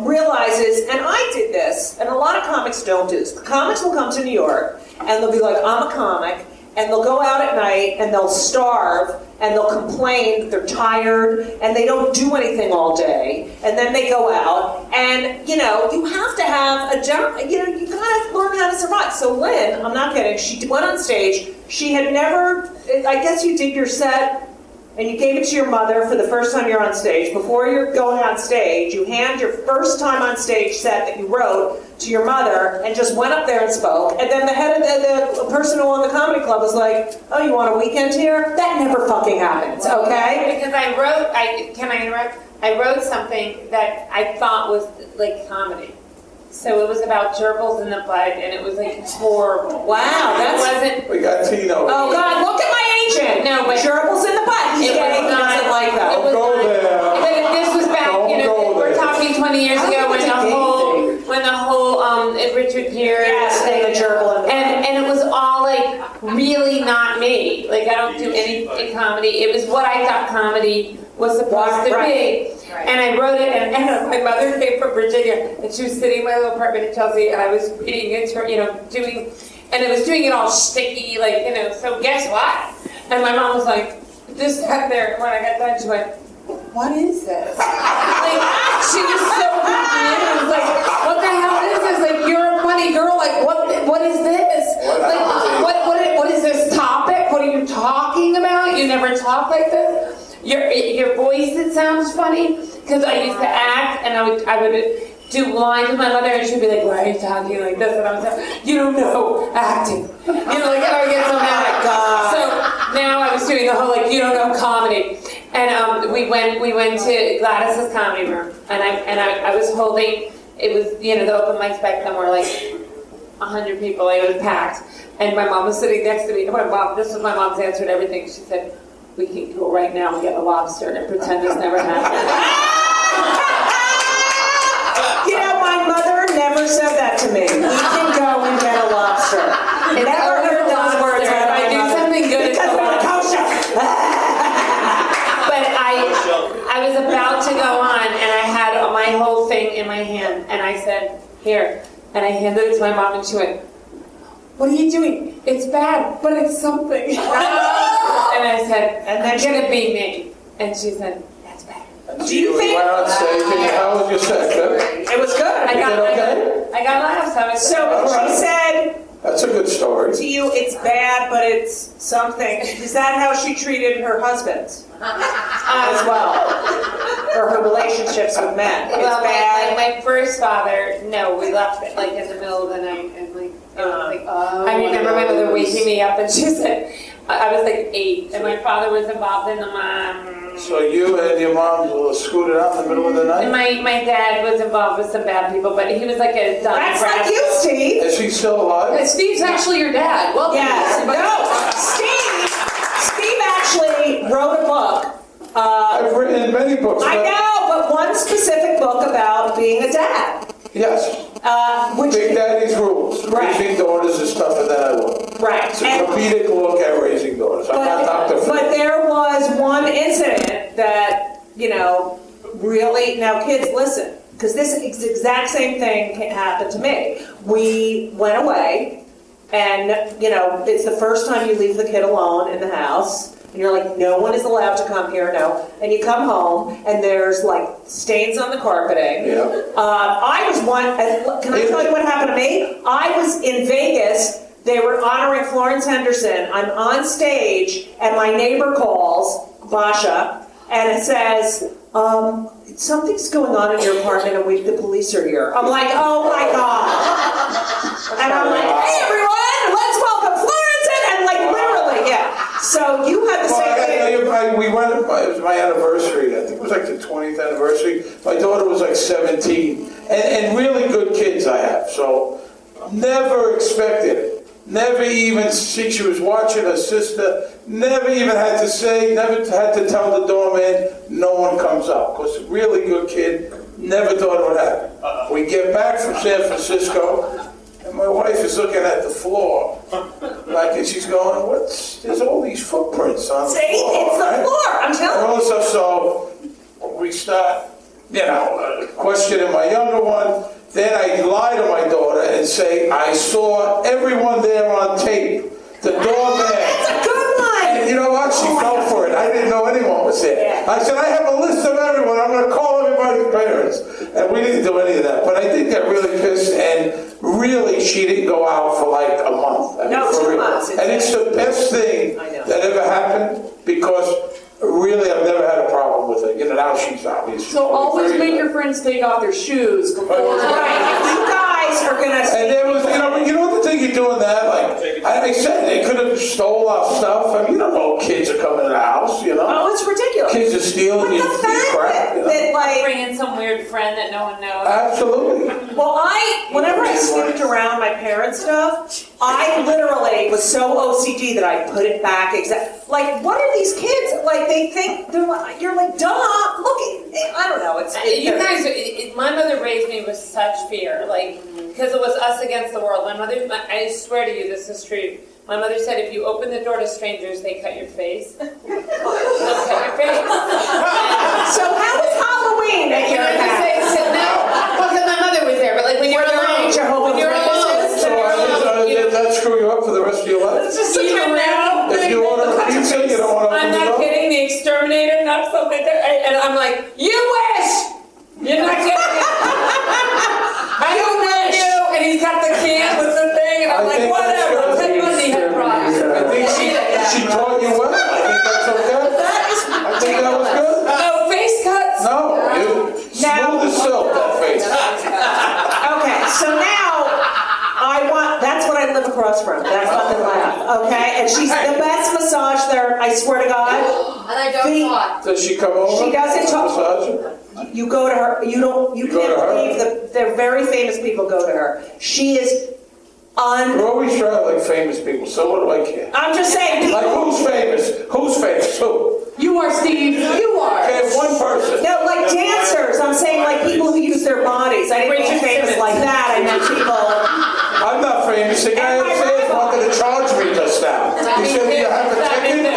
S6: realizes, and I did this, and a lot of comics don't do this. The comics will come to New York, and they'll be like, I'm a comic, and they'll go out at night, and they'll starve, and they'll complain that they're tired, and they don't do anything all day, and then they go out, and, you have to have a job, you gotta learn how to survive. So Lynn, I'm not kidding, she went on stage, she had never, I guess you did your set, and you gave it to your mother for the first time you're on stage. Before you're going on stage, you hand your first time on stage set that you wrote to your mother and just went up there and spoke. And then the head of the person who owned the comedy club was like, oh, you want a weekend here? That never fucking happens, okay?
S10: Because can I interrupt? I wrote something that I thought was like comedy. So it was about gerbils in the butt, and it was like horrible.
S6: Wow, that
S10: wasn't.
S12: We got Tino.
S6: Oh God, look at my agent.
S10: No, but
S6: gerbils in the butt. He's gay. He doesn't like that.
S12: Don't go there.
S10: But this was back. We're talking 20 years ago when the whole Richard Gere
S6: thing, the gerbil,
S10: and it was all like really not me. Like I don't do any comedy. It was what I thought comedy was supposed to be. And I wrote it, and my mother came from Virginia, and she was sitting in my little apartment in Chelsea, and I was reading it to her, and it was doing it all sticky, so guess what? And my mom was like, just sat there, and when I got done, she went, what is this? She was so confused, what the hell is this? You're a funny girl, what is this? What is this topic? What are you talking about? You never talk like this? Your voice, it sounds funny, because I used to act, and I would do lines with my mother, and she'd be like, why are you talking like this? And I'm like, you don't know acting. I would get so mad.
S6: God.
S10: So now I was doing the whole, you don't know comedy. And we went to Gladys's comedy room, and I was holding, it was, the open mic back then were 100 people, it was packed. And my mom was sitting next to me, this was my mom's answer to everything. She said, we can go right now and get a lobster and pretend this never happened.
S6: My mother never said that to me. We can go and get a lobster. Never heard those words out of my mother. If I do something good, it's kosher.
S10: But I was about to go on, and I had my whole thing in my hand, and I said, here. And I handed it to my mom, and she went, what are you doing? It's bad, but it's something. And I said, I'm going to be me. And she said, that's bad.
S6: Do you think...
S12: Went on stage, how was your set? Good?
S6: It was good.
S10: I got laughs.
S6: So she said...
S12: That's a good story.
S6: To you, it's bad, but it's something. Is that how she treated her husband as well? Or her relationships with men? It's bad.
S10: My first father, no, we left it in the middle of the night, and I remember my mother waking me up, and she said, I was 8, and my father was involved in the
S12: So you and your mom scooted out in the middle of the night?
S10: And my dad was involved with some bad people, but he was a dumb
S6: That's
S10: brat.
S6: like you, Steve.
S12: Is he still alive?
S11: Steve's actually your dad. Well,
S6: yes. No, Steve actually wrote a book.
S12: I've written many books.
S6: I know, but one specific book about being a dad.
S12: Yes.
S6: Which
S12: Big Daddy's Rules.
S6: Right.
S12: Raising daughters is tougher than I want.
S6: Right.
S12: It's a comedic look at raising daughters. I'm not Dr. Phil.
S6: But there was one incident that, really, now kids, listen, because this exact same thing happened to me. We went away, and, it's the first time you leave the kid alone in the house. And you're like, no one is allowed to come here, no. And you come home, and there's like stains on the carpeting.
S12: Yeah.
S6: I was can I tell you what happened to me? I was in Vegas. They were honoring Florence Henderson. I'm on stage, and my neighbor calls, Basha, and it says, something's going on in your apartment, and the police are here. I'm like, oh my God. And I'm like, hey everyone, let's welcome Florence, and like literally, yeah. So you had the same thing.
S12: We went, it was my anniversary, I think it was like the 20th anniversary. My daughter was like 17. And really good kids I have, so never expected it. Never even, she was watching her sister, never even had to say, never had to tell the doorman, no one comes up. Because really good kid, never thought it would happen. We get back from San Francisco, and my wife is looking at the floor, and she's going, there's all these footprints on the floor.
S6: It's the floor, I'm telling you.
S12: And also, so we start, questioning my younger one. Then I lie to my daughter and say, I saw everyone there on tape. The doorman.
S6: That's a good one.
S12: And you know what? She fell for it. I didn't know anyone was there.
S6: Yeah.
S12: I said, I have a list of everyone. I'm going to call everybody's parents. And we didn't do any of that. But I did get really pissed. And really, she didn't go out for like a month.
S6: No, 2 months.
S12: And it's the best thing that ever happened because really, I've never had a problem with it. Now she's obviously.
S11: So always make your friends take off their shoes before.
S6: Right. You guys are gonna.
S12: And there was, you know what the thing you doing that? Like I said, they could have stole our stuff. I mean, you don't know kids are coming to the house.
S6: Oh, it's ridiculous.
S12: Kids are stealing your crap.
S6: That
S10: bring in some weird friend that no one knows.
S12: Absolutely.
S6: Well, whenever I snooped around my parents' stuff, I literally was so OCD that I put it back exactly. Like, what are these kids? Like, they think you're like, duh. Look, I don't know.
S10: You guys, my mother raised me with such fear, because it was us against the world. My mother, I swear to you, this is true. My mother said, if you open the door to strangers, they cut your face. They'll cut your face.
S6: So how was Halloween at your house?
S10: Because my mother was there, but when you're alone,
S12: did that screw you up for the rest of your life?
S10: It's just such a now.
S12: If you order a pizza, you don't want to open
S10: I'm
S12: the
S10: not
S12: door?
S10: kidding. The exterminator knocks something there, and I'm like, you wish. You're not kidding. I don't know you, and he's got the can with the thing, and I'm like, whatever. Ted Bundy had problems.
S12: I think she taught you well. I think that's okay. I think that was good.
S10: No face cuts.
S12: No, you smooth as silk, that face.
S6: Okay, so now that's what I live across from. That fucking laugh. Okay, and she's the best massage therapist. I swear to God.
S10: And I don't talk.
S12: Does she come over?
S6: She doesn't talk.
S12: Massage?
S6: You go to her. You can't believe the very famous people go to her. She is
S12: We're always trying like famous people, so what do I care?
S6: I'm just saying.
S12: Like who's famous? Who's famous? Who?
S11: You are, Steve. You are.
S12: Okay, one person.
S6: No, like dancers. I'm saying like people who use their bodies. I didn't mean famous like that. I meant people.
S12: I'm not famous. The guy upstairs wanted to charge me just now. He said, "Do you have a ticket?"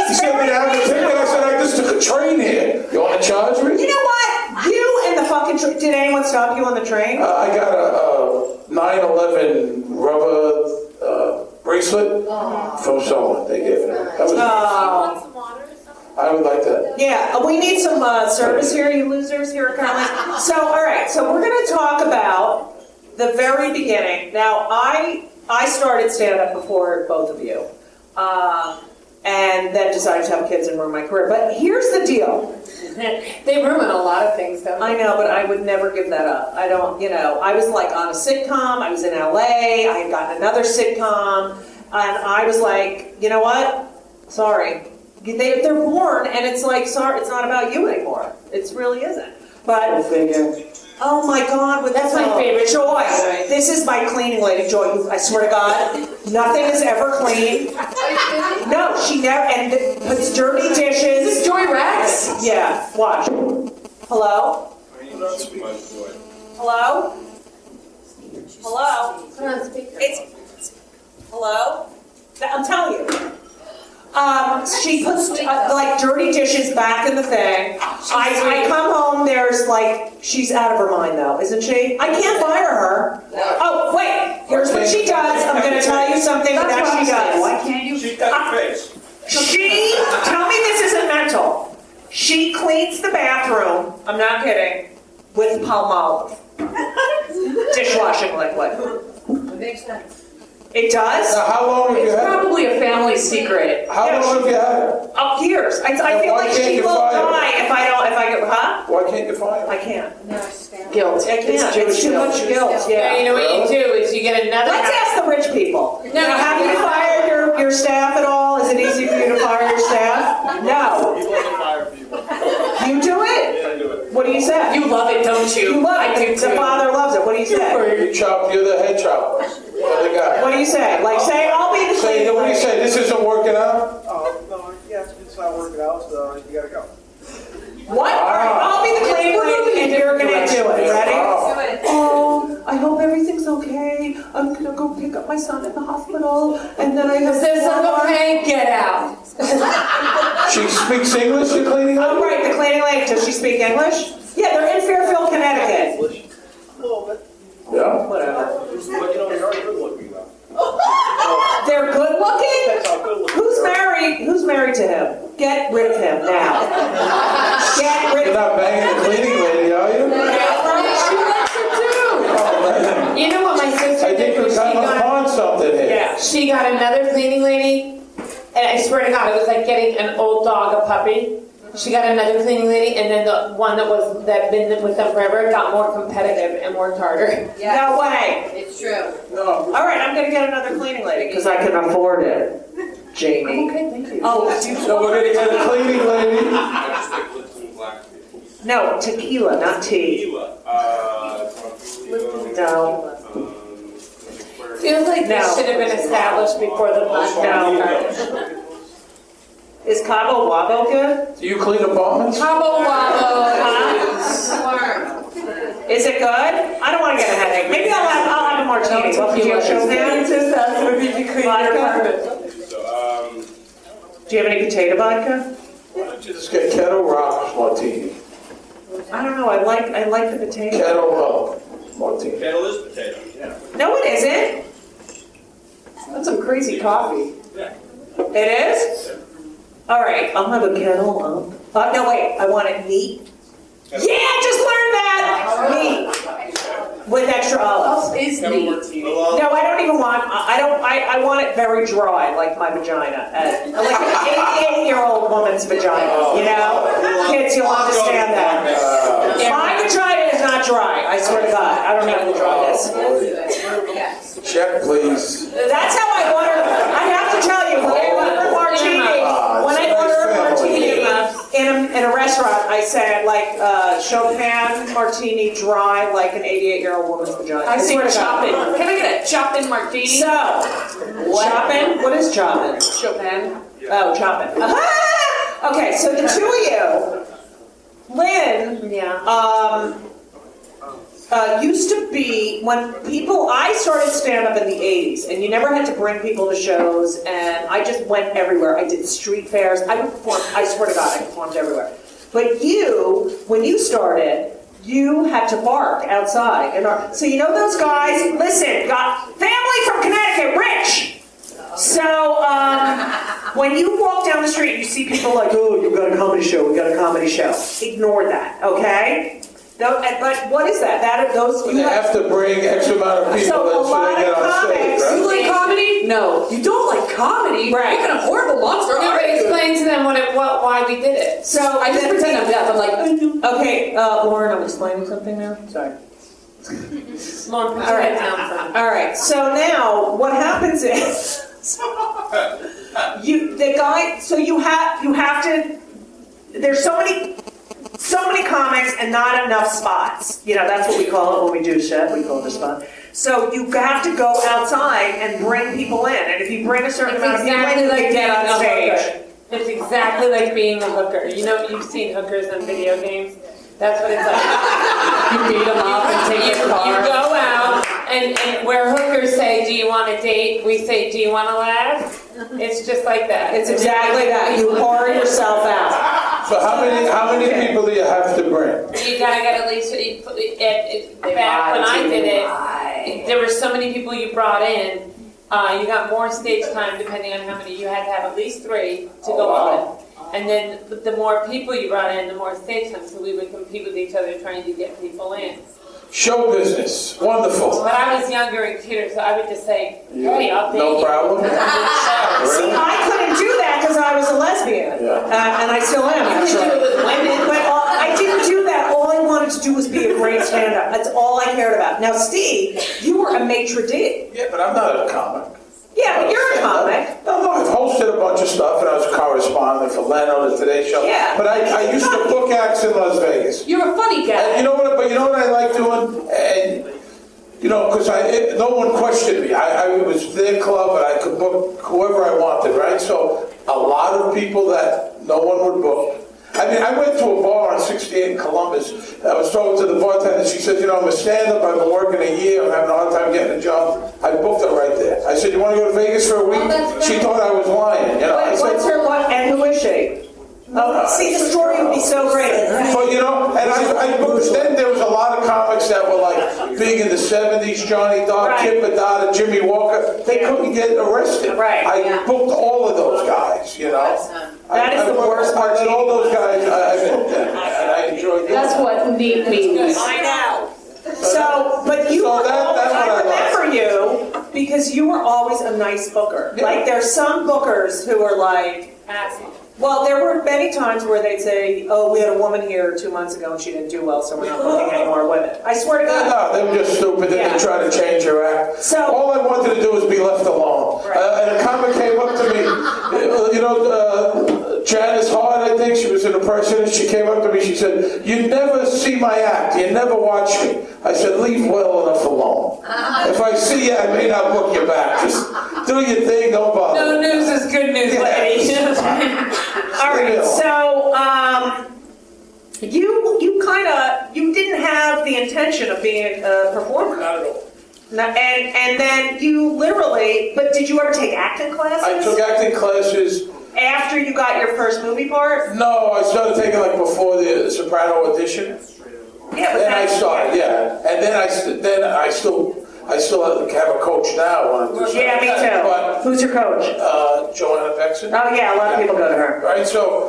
S12: He said, "Do you have a ticket?" I said, "I just took a train here. You want to charge me?"
S6: You know what? You and the fucking train. Did anyone stop you on the train?
S12: I got a 9/11 rubber bracelet from someone. They gave it. That was. I would like that.
S6: Yeah, we need some service here, you losers here at Conley. So, all right, so we're going to talk about the very beginning. Now, I started stand-up before both of you, and then decided to have kids and ruin my career. But here's the deal.
S10: They ruin a lot of things, don't they?
S6: I know, but I would never give that up. I don't, I was like on a sitcom. I was in LA. I had gotten another sitcom, and I was like, you know what? Sorry. They're born, and it's like, sorry, it's not about you anymore. It really isn't. But oh my God, that's my favorite. Joy. This is my cleaning lady, Joy. I swear to God, nothing is ever clean. No, she never. And puts dirty dishes.
S11: Is this Joy Rex?
S6: Yeah. Watch. Hello? Hello? Hello?
S10: Put on speaker.
S6: Hello? I'm telling you. She puts like dirty dishes back in the thing. I come home, there's like, she's out of her mind though, isn't she? I can't fire her. Oh, wait, here's what she does. I'm gonna tell you something that she does.
S11: Why can't you?
S14: She's got your face.
S6: Tell me this isn't mental. She cleans the bathroom, I'm not kidding, with Palmolive. Dishwashing liquid.
S11: It makes sense.
S6: It does?
S12: Now, how long have you
S11: It's
S12: had it?
S11: probably a family secret.
S12: How long have you had it?
S6: Oh, years. I feel
S12: why
S6: like
S12: can't
S6: she
S12: you
S6: will
S12: fire her?
S6: die if I get, huh?
S12: Why can't you fire her?
S6: I can't.
S11: Guilt.
S6: I can't. It's too much guilt,
S10: Yeah, you
S6: yeah.
S10: know what you do is you get another.
S6: Let's ask the rich people.
S10: No,
S6: Have you fired your staff at all? Is it easy for you to fire your staff? No.
S14: People can fire people.
S6: You do it?
S14: I do it.
S6: What do you say?
S11: You love it, don't you?
S6: You love
S11: I
S6: it.
S11: do
S6: The
S11: too.
S6: father loves it. What do you say?
S12: You're the head chopper. You're the guy.
S6: What do you say? Like, say, I'll be the
S12: Say,
S6: cleaning
S12: what do you
S6: lady.
S12: say? This isn't working out?
S14: Oh, no, yeah, it's not working out, so you gotta go.
S6: What? All right, I'll be the cleaning lady and you're gonna do it. Ready? Oh, I hope everything's okay. I'm gonna go pick up my son at the hospital, and then I have.
S10: Is this okay? Get out.
S12: She speaks English, the cleaning
S6: Oh,
S12: lady?
S6: right, the cleaning lady. Does she speak English? Yeah, they're in Fairfield, Connecticut.
S14: A little bit.
S12: Yeah.
S6: Whatever.
S14: But you know, they are good looking though.
S6: They're good looking?
S14: That's how good looking.
S6: Who's married? Who's married to him? Get rid of him now. Get rid
S12: You're
S6: of
S12: not
S6: him.
S12: banging the cleaning lady, are you?
S10: She likes it too.
S12: Oh, man.
S10: You know what my sister
S12: I
S10: did
S12: think
S10: when
S12: we're
S10: she
S12: kind of
S10: got.
S12: on something here.
S6: Yeah.
S10: She got another cleaning lady, and I swear to God, it was like getting an old dog a puppy. She got another cleaning lady, and then the one that been with them forever got more competitive and worked harder.
S6: No way.
S11: It's true.
S12: No.
S6: All right, I'm gonna get another cleaning lady because I can afford it. Jamie.
S11: Okay, thank you.
S6: Oh,
S12: So we're gonna get a cleaning lady.
S6: no, tequila, not tea. No.
S10: Feels like
S6: No.
S10: this should have been established before the bus
S6: No. Is Cabo Wabo good?
S12: Do you clean apartments?
S10: Cabo Wabo.
S6: Is it good? I don't want to get a headache. Maybe I'll have a martini. What would you have, Chopin? Vodka? Do you have any potato vodka?
S12: Why don't you just get Kettle Rock martini?
S6: I don't know. I like the potato.
S12: Kettle martini.
S14: Kettle is potato, yeah.
S6: No, it isn't.
S11: That's some crazy coffee.
S6: It is? All right, I'll have a kettle up. No, wait. I want it neat. Yeah, just learned that. Neat. With extra olives.
S11: Is neat.
S6: No, I don't even want. I want it very dry, like my vagina, like an 88-year-old woman's vagina. You know, kids, you'll understand that. My vagina is not dry. I swear to God, I don't know the dryness.
S12: Check, please.
S6: That's how I order. I have to tell you, when I order a martini in a restaurant, I say like Chopin martini dry, like an 88-year-old woman's vagina.
S11: I say
S6: swear to God.
S11: choppin'. Can I get a choppin' martini?
S6: So, choppin'? What is choppin'?
S11: Chopin.
S6: Oh, choppin'. Aha! Okay, so the two of you, Lynn, used to be, when people, I started stand-up in the 80s, and you never had to bring people to shows, and I just went everywhere. I did street fairs. I would perform, I swear to God, I performed everywhere. But you, when you started, you had to bark outside. So you know those guys, listen, got family from Connecticut, rich. So when you walk down the street and you see people like, oh, you've got a comedy show, we got a comedy show. Ignore that, okay? But what is that?
S12: They have to bring X amount of people so they get on stage, right?
S11: You like comedy? No. You don't like comedy?
S6: Right.
S11: What kind of horrible monster
S10: No,
S11: are
S10: but
S11: you?
S10: explain to them why we did it.
S6: So
S11: I just pretend I'm deaf. I'm like,
S6: okay, Lauren, I'm explaining something now. Sorry.
S10: Lauren, put your head down for me.
S6: All right. So now what happens is you have to. There's so many comics and not enough spots. You know, that's what we call it when we do shit. We call it a spot. So you have to go outside and bring people in. And if you bring a certain amount of people in, they get on stage.
S10: It's exactly like being a hooker. You know, you've seen hookers on video games. That's what it's like.
S11: You beat them up and take their car.
S10: You go out, and where hookers say, do you want to date? We say, do you want to laugh? It's just like that.
S6: It's exactly that. You pour yourself out.
S12: So how many people do you have to bring?
S10: You gotta get at least, back when I did it, there were so many people you brought in, you got more stage time depending on how many, you had to have at least 3 to go on. And then the more people you brought in, the more stage time, so we would compete with each other trying to get people in.
S12: Show business, wonderful.
S10: When I was younger in theater, so I would just say, hey, I'll date
S12: No
S10: you.
S12: problem.
S6: See, I couldn't do that because I was a lesbian, and I still am, actually.
S10: You could do it with women.
S6: But I didn't do that. All I wanted to do was be a great stand-up. That's all I cared about. Now, Steve, you were a maitre d'.
S12: Yeah, but I'm not a comic.
S6: Yeah, but you're a comic.
S12: No, I've hosted a bunch of stuff, and I was a correspondent for Leno, the Today Show.
S6: Yeah.
S12: But I used to book acts in Las Vegas.
S11: You're a funny guy.
S12: And you know what I like doing? And, because no one questioned me. It was their club, and I could book whoever I wanted, right? So a lot of people that no one would book. I mean, I went to a bar on 68 in Columbus. I was talking to the bartender. She said, I'm a stand-up. I've been working a year. I'm having a hard time getting a job. I booked her right there. I said, you want to go to Vegas for a week? She thought I was lying.
S6: And who is she? Oh, see, the story would be so great.
S12: But and I booked. Then there was a lot of comics that were like big in the '70s. Johnny Dodd, Kip Adada, Jimmy Walker. They couldn't get arrested.
S6: Right.
S12: I booked all of those guys.
S6: That is the worst part.
S12: I let all those guys. And I enjoyed that.
S11: That's what neat means.
S6: I know. So, but you were
S12: that's
S6: I
S12: what
S6: remember you because you were always a nice booker.
S12: Yeah.
S6: Like there's some bookers who are like, well, there were many times where they'd say, oh, we had a woman here 2 months ago and she didn't do well, so we're not booking any more women. I swear to God.
S12: No, they were just stupid. They didn't try to change your act.
S6: So,
S12: all I wanted to do was be left alone.
S6: Right.
S12: And a comic came up to me, Janice Hart, I think, she was an impersonist. She came up to me, she said, you never see my act, you never watch me. I said, leave well enough alone. If I see you, I may not book you back. Just do your thing, don't bother.
S10: No news is good news, lady.
S6: all right, so you didn't have the intention of being a performer.
S12: Not at all.
S6: And then you literally, but did you ever take acting classes?
S12: I took acting classes.
S6: After you got your first movie part?
S12: No, I started taking before the Soprano audition.
S6: Yeah, but
S12: then I started, and then I still have a coach now.
S6: Yeah, me too.
S12: But,
S6: who's your coach?
S12: Joanna Beckson.
S6: Oh yeah, a lot of people go to her.
S12: Right, so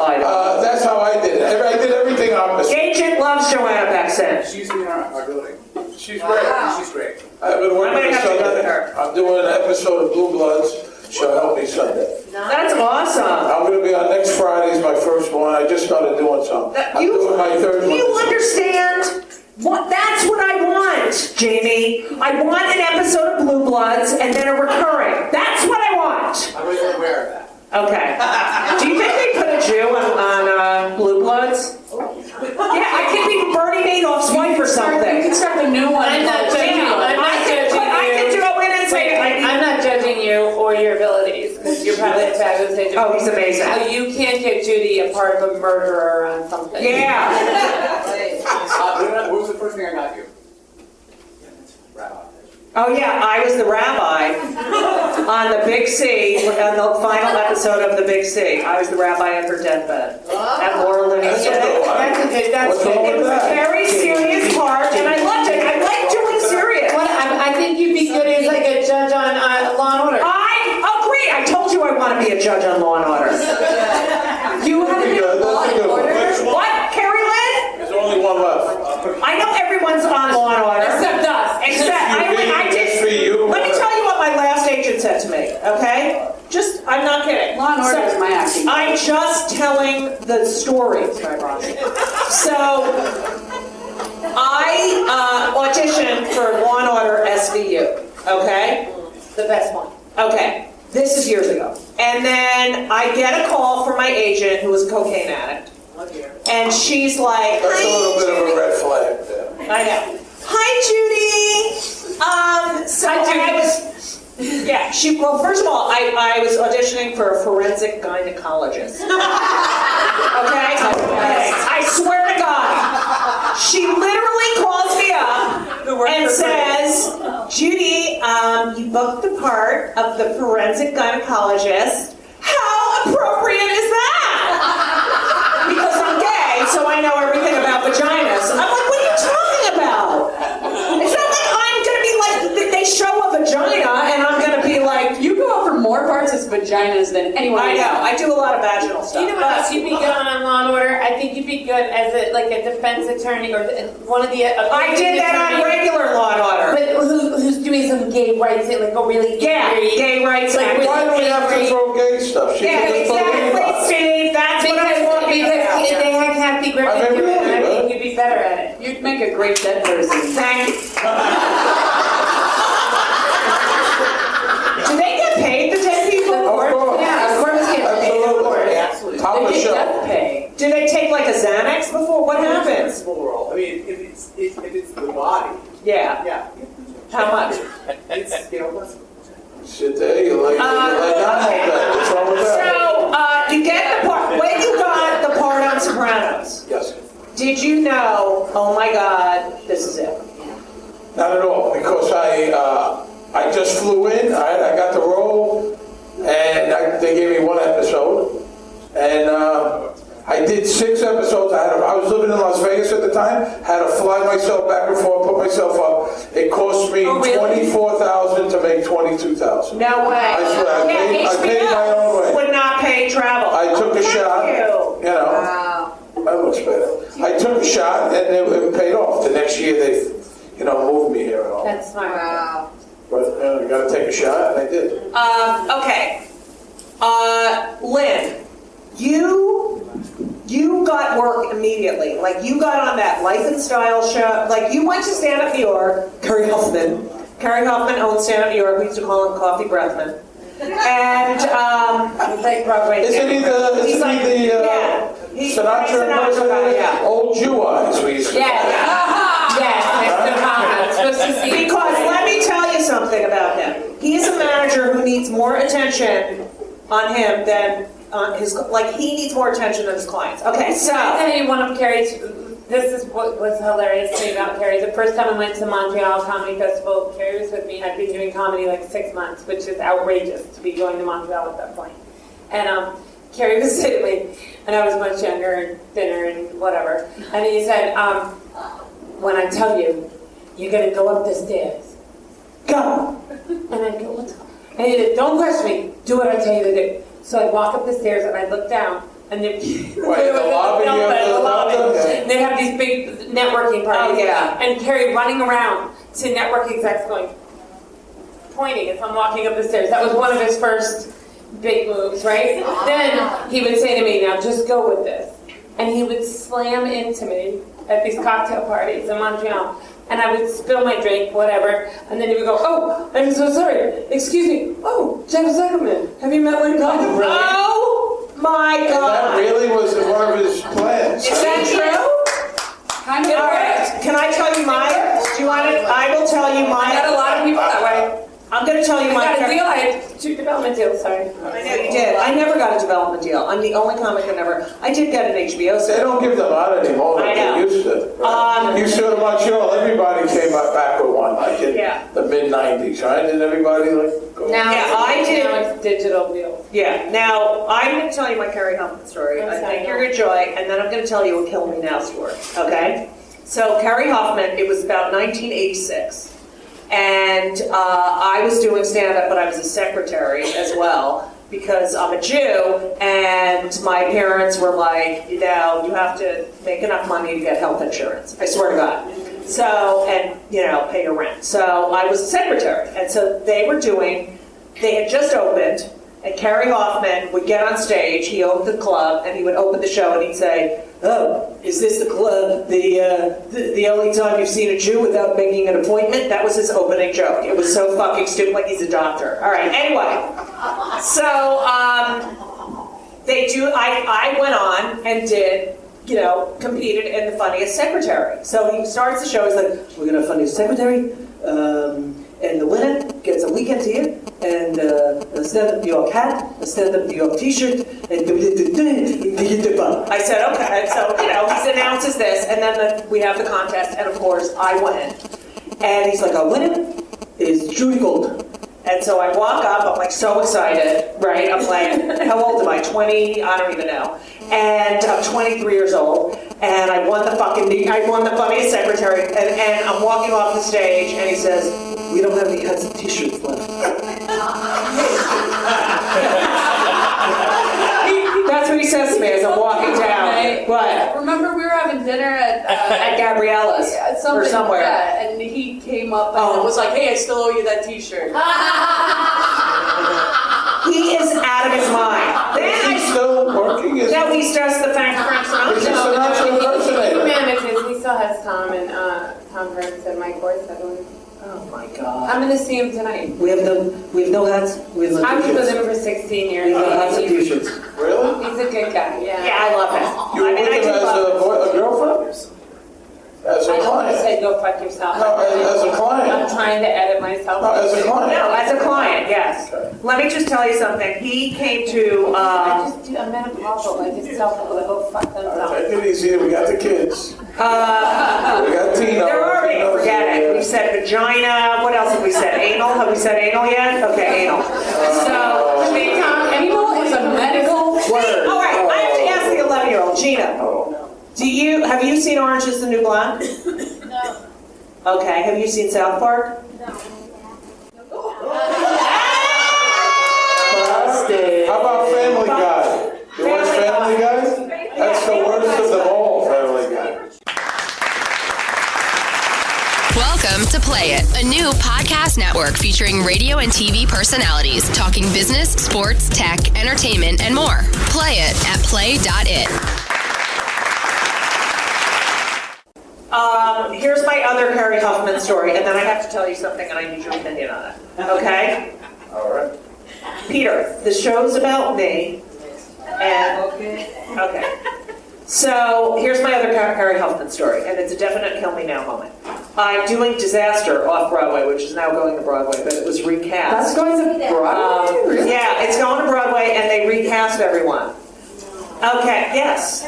S12: that's how I did it. I did everything opposite.
S6: Agent loves Joanna Beckson.
S8: She's in our building.
S12: She's great.
S8: She's great.
S12: I've been working with Sunday. I'm doing an episode of Blue Bloods. She'll help me Sunday.
S6: That's awesome.
S12: I'm going to be on next Friday's my first one. I just started doing some. I'm doing my third one.
S6: You understand? That's what I want, Jamie. I want an episode of Blue Bloods and then a recurring. That's what I want.
S8: I wasn't aware of that.
S6: Okay. Do you think they put a Jew on Blue Bloods? Yeah, I could be Bernie Madoff's wife or something.
S11: You can start a new one.
S10: I'm not judging you. I'm not judging you or your abilities because you're probably a fabulous agent.
S6: Oh, he's amazing.
S10: You can't get Judy a part of a murderer on something.
S6: Yeah.
S8: What was the first thing I got you? Rabbi.
S6: Oh yeah, I was the rabbi on the Big C, on the final episode of the Big C. I was the rabbi at her deathbed at Laura Livingston.
S10: That's
S6: it was a very serious part, and I loved it. I like doing serious.
S10: I think you'd be good as like a judge on Law and Order.
S6: Great! I told you I want to be a judge on Law and Order.
S11: You have to be Law and Order.
S6: What, Carrie Lynn?
S12: There's only one left.
S6: I know everyone's on Law and Order.
S10: Except us.
S6: I did. Let me tell you what my last agent said to me, okay? I'm not kidding.
S11: Law and Order is my acting.
S6: I'm just telling the story. So, I auditioned for Law and Order SVU, okay?
S10: The best one.
S6: Okay, this is years ago. And then I get a call from my agent who was a cocaine addict. And she's like,
S12: That's a little bit of a red flag there.
S6: I know. Hi, Judy. So I was, well, first of all, I was auditioning for a forensic gynecologist. Okay? I swear to God. She literally calls me up and says, Judy, you booked the part of the forensic gynecologist. How appropriate is that? Because I'm gay, so I know everything about vaginas. I'm like, what are you talking about? It's not like I'm going to be like, they show a vagina and I'm going to be like,
S11: You go for more parts of vaginas than anyone
S6: I
S11: else.
S6: know, I do a lot of vaginal stuff.
S10: You know what else you'd be good on Law and Order? I think you'd be good as a defense attorney or one of the.
S6: I did that on regular Law and Order.
S10: But who's doing some gay rights, like a really
S6: gay rights.
S10: Like
S12: Why do we have to throw gay stuff? She
S6: Yeah,
S12: can just
S6: exactly,
S12: believe us.
S6: Steve. That's what I'm talking about.
S10: Because they had Kathy Griffin do it, and I think you'd be better at it.
S11: You'd make a great dead person.
S6: Thank you. Do they get paid, the dead people?
S12: Of course.
S10: Yeah, of course they get paid.
S12: Absolutely. Top of the
S11: They
S12: show.
S11: get death pay.
S6: Do they take like a Xanax before? What happens?
S14: I mean, if it's the body.
S6: Yeah.
S14: Yeah.
S6: How much?
S14: It's less.
S12: Sit there, you lay down all day. What's wrong with that?
S6: So, you get the part, when you got the part on Sopranos,
S12: Yes.
S6: did you know, oh my God, this is it?
S12: Not at all, because I just flew in, I got the role, and they gave me one episode, and I did 6 episodes. I was living in Las Vegas at the time, had to fly myself back and forth, put myself up. It cost me $24,000 to make $22,000.
S6: No way.
S12: I swear, I paid my own way.
S6: Would not pay travel.
S12: I took a shot,
S6: you
S12: know,
S6: Wow.
S12: that looks better. I took a shot, and it paid off. The next year, they, moved me here and all.
S10: That's smart. Wow.
S12: But I got to take a shot, and I did.
S6: Okay. Lynn, you got work immediately. Like, you got on that Life and Style show. Like, you went to Stand Up New York. Carrie Hoffman owns Stand Up New York. We used to call him Coffee Breathman. And,
S10: He's like Broadway.
S12: Isn't he the Sinatra impersonator?
S6: yeah.
S12: Old Jew eyes, we used to
S10: Yes. Yes, Mr. Hoffa. Supposed to see.
S6: Because let me tell you something about him. He's a manager who needs more attention on him than on his, like, he needs more attention than his clients. Okay, so.
S10: I'll tell you one of Carrie's, this is what was hilarious to me about Carrie. The first time I went to Montreal Comedy Festival, Carrie was with me. I'd been doing comedy like 6 months, which is outrageous to be going to Montreal at that point. And Carrie was sitting with me, and I was much younger and thinner and whatever. And he said, when I tell you, you're going to go up the stairs. Go! And I'd go, what's going on? And he said, don't question me. Do what I tell you to do. So I'd walk up the stairs, and I'd look down, and they they have these big networking parties.
S6: Oh, yeah.
S10: And Carrie running around to network execs going, pointing as I'm walking up the stairs. That was one of his first big moves, right? Then he would say to me, now just go with this. And he would slam into me at these cocktail parties in Montreal. And I would spill my drink, whatever. And then he would go, oh, I'm so sorry. Excuse me. Oh, Jeff Zuckerman. Have you met Lynn Coffin?
S6: Oh, my God.
S12: That really was one of his plans.
S6: Is that true?
S11: Kind of.
S6: All right. Can I tell you mine? Do you want it? I will tell you mine.
S10: I got a lot of people that way.
S6: I'm going to tell you
S10: I
S6: mine.
S10: got a deal. I had 2 development deals, sorry.
S6: I know you did. I never got a development deal. I'm the only comic that never. I did get an HBO.
S12: They don't give them out anymore like they used to. Right? You saw to Montreal, everybody came back with one, like in the mid-90s, right? Didn't everybody like go?
S10: Now,
S6: I did.
S10: Now it's digital deals.
S6: Yeah. Now, I'm going to tell you my Carrie Humphrey story. I think you're going to enjoy, and then I'm going to tell you a Kill Me Now story, okay? So, Carrie Hoffman, it was about 1986. And I was doing stand-up, but I was a secretary as well, because I'm a Jew, and my parents were like, you have to make enough money to get health insurance. I swear to God. So, and, pay your rent. So I was a secretary. And so they had just opened, and Carrie Hoffman would get on stage, he owned the club, and he would open the show, and he'd say, oh, is this the club, the only time you've seen a Jew without making an appointment? That was his opening joke. It was so fucking stupid, like he's a doctor. All right, anyway. So, I went on and did, competed in the Funniest Secretary. So he starts the show, he's like, we're going to have Funniest Secretary, and the winner gets a weekend here, and stand-up New York hat, a stand-up New York t-shirt, and I said, okay. So, he announces this, and then we have the contest, and of course, I win. And he's like, our winner is Judy Gold. And so I walk up, I'm like so excited, right? I'm like, how old am I? 20? I don't even know. And I'm 23 years old, and I won the funniest secretary, and I'm walking off the stage, and he says, we don't have any hats and t-shirts left. That's what he says to me as I'm walking down. What?
S7: Remember we were having dinner at
S6: Gabriella's or somewhere.
S7: Yeah, and he came up and was like, hey, I still owe you that t-shirt.
S6: He is out of his mind.
S12: Is he still working?
S6: No, he's just the Frank Sinatra.
S12: He's just an impersonator.
S10: He manages. He still has Tom and Tom Burns and Mike Boyce, I believe.
S6: Oh my God!
S10: I'm gonna see him tonight.
S6: We have no hats. We have no
S10: I was
S6: t-shirts.
S10: with him for 16 years.
S6: We have no hats and t-shirts.
S12: Really?
S10: He's a good guy. Yeah.
S6: Yeah, I love him.
S12: You were with him as a girlfriend? As a
S10: I don't want to
S12: client?
S10: say go fuck yourself.
S12: No, as a client.
S10: I'm trying to edit myself.
S12: No, as a client.
S6: No, as a client, yes.
S12: Okay.
S6: Let me just tell you something. He came to.
S10: I just do a menopausal. I just tell people to go fuck themselves.
S12: Take it easy. We got the kids. We got Tina.
S6: They're already forget it. We've said vagina. What else have we said? Anal. Have we said anal yet? Okay, anal. So,
S10: anal is a medical word.
S6: All right. I have to ask the 11-year-old Gina. Have you seen Orange Is the New Black?
S13: No.
S6: Okay. Have you seen South Park?
S13: No.
S6: Busted.
S12: How about Family Guy? You watch Family Guy? That's the worst of them all, Family Guy.
S4: Welcome to Play It, a new podcast network featuring radio and TV personalities talking business, sports, tech, entertainment, and more. Play it at play.it.
S6: Here's my other Harry Huffman story, and then I have to tell you something, and I need your opinion on it. Okay?
S12: All right.
S6: Peter, the show's about me, and okay. So here's my other Harry Huffman story, and it's a definite kill me now moment. I'm doing Disaster off Broadway, which is now going to Broadway, but it was recast.
S10: That's going to Broadway? Really?
S6: Yeah, it's going to Broadway, and they recast everyone. Okay, yes.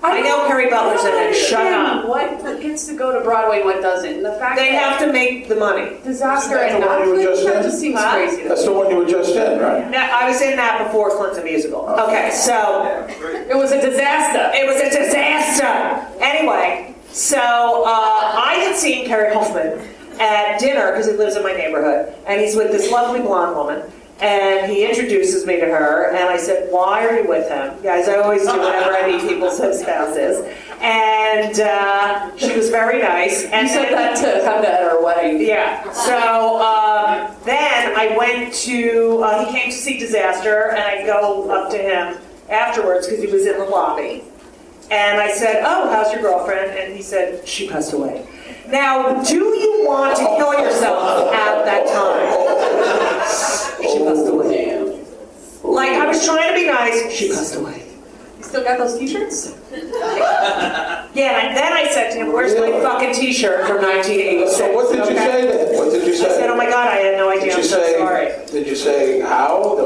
S6: I know Perry Butler's in it. Shut up.
S7: What gets to go to Broadway and what doesn't? And the fact
S6: They
S7: that
S6: have to make the money.
S7: Disaster
S12: Isn't that
S7: and
S12: the one
S7: not
S12: you were
S7: Clinton,
S12: just
S7: that
S12: in?
S7: just seems crazy.
S12: That's the one you were just in, right?
S6: No, I was in that before Clinton Musical. Okay, so
S7: It was a disaster.
S6: it was a disaster. Anyway, so I had seen Perry Huffman at dinner because he lives in my neighborhood, and he's with this lovely blonde woman. And he introduces me to her, and I said, why are you with him? Guys, I always do whenever I meet people's spouses. And she was very nice. And
S7: You said that to come to her wedding.
S6: Yeah. So then I went to, he came to see Disaster, and I go up to him afterwards because he was in the lobby. And I said, oh, how's your girlfriend? And he said, she passed away. Now, do you want to kill yourself at that time? She passed away. Like, I was trying to be nice. She passed away.
S7: You still got those t-shirts?
S6: Yeah, and then I said to him, where's my fucking t-shirt from 1986?
S12: So what did you say then? What did you say?
S6: I said, oh my God, I had no idea. I'm so sorry.
S12: Did you say how?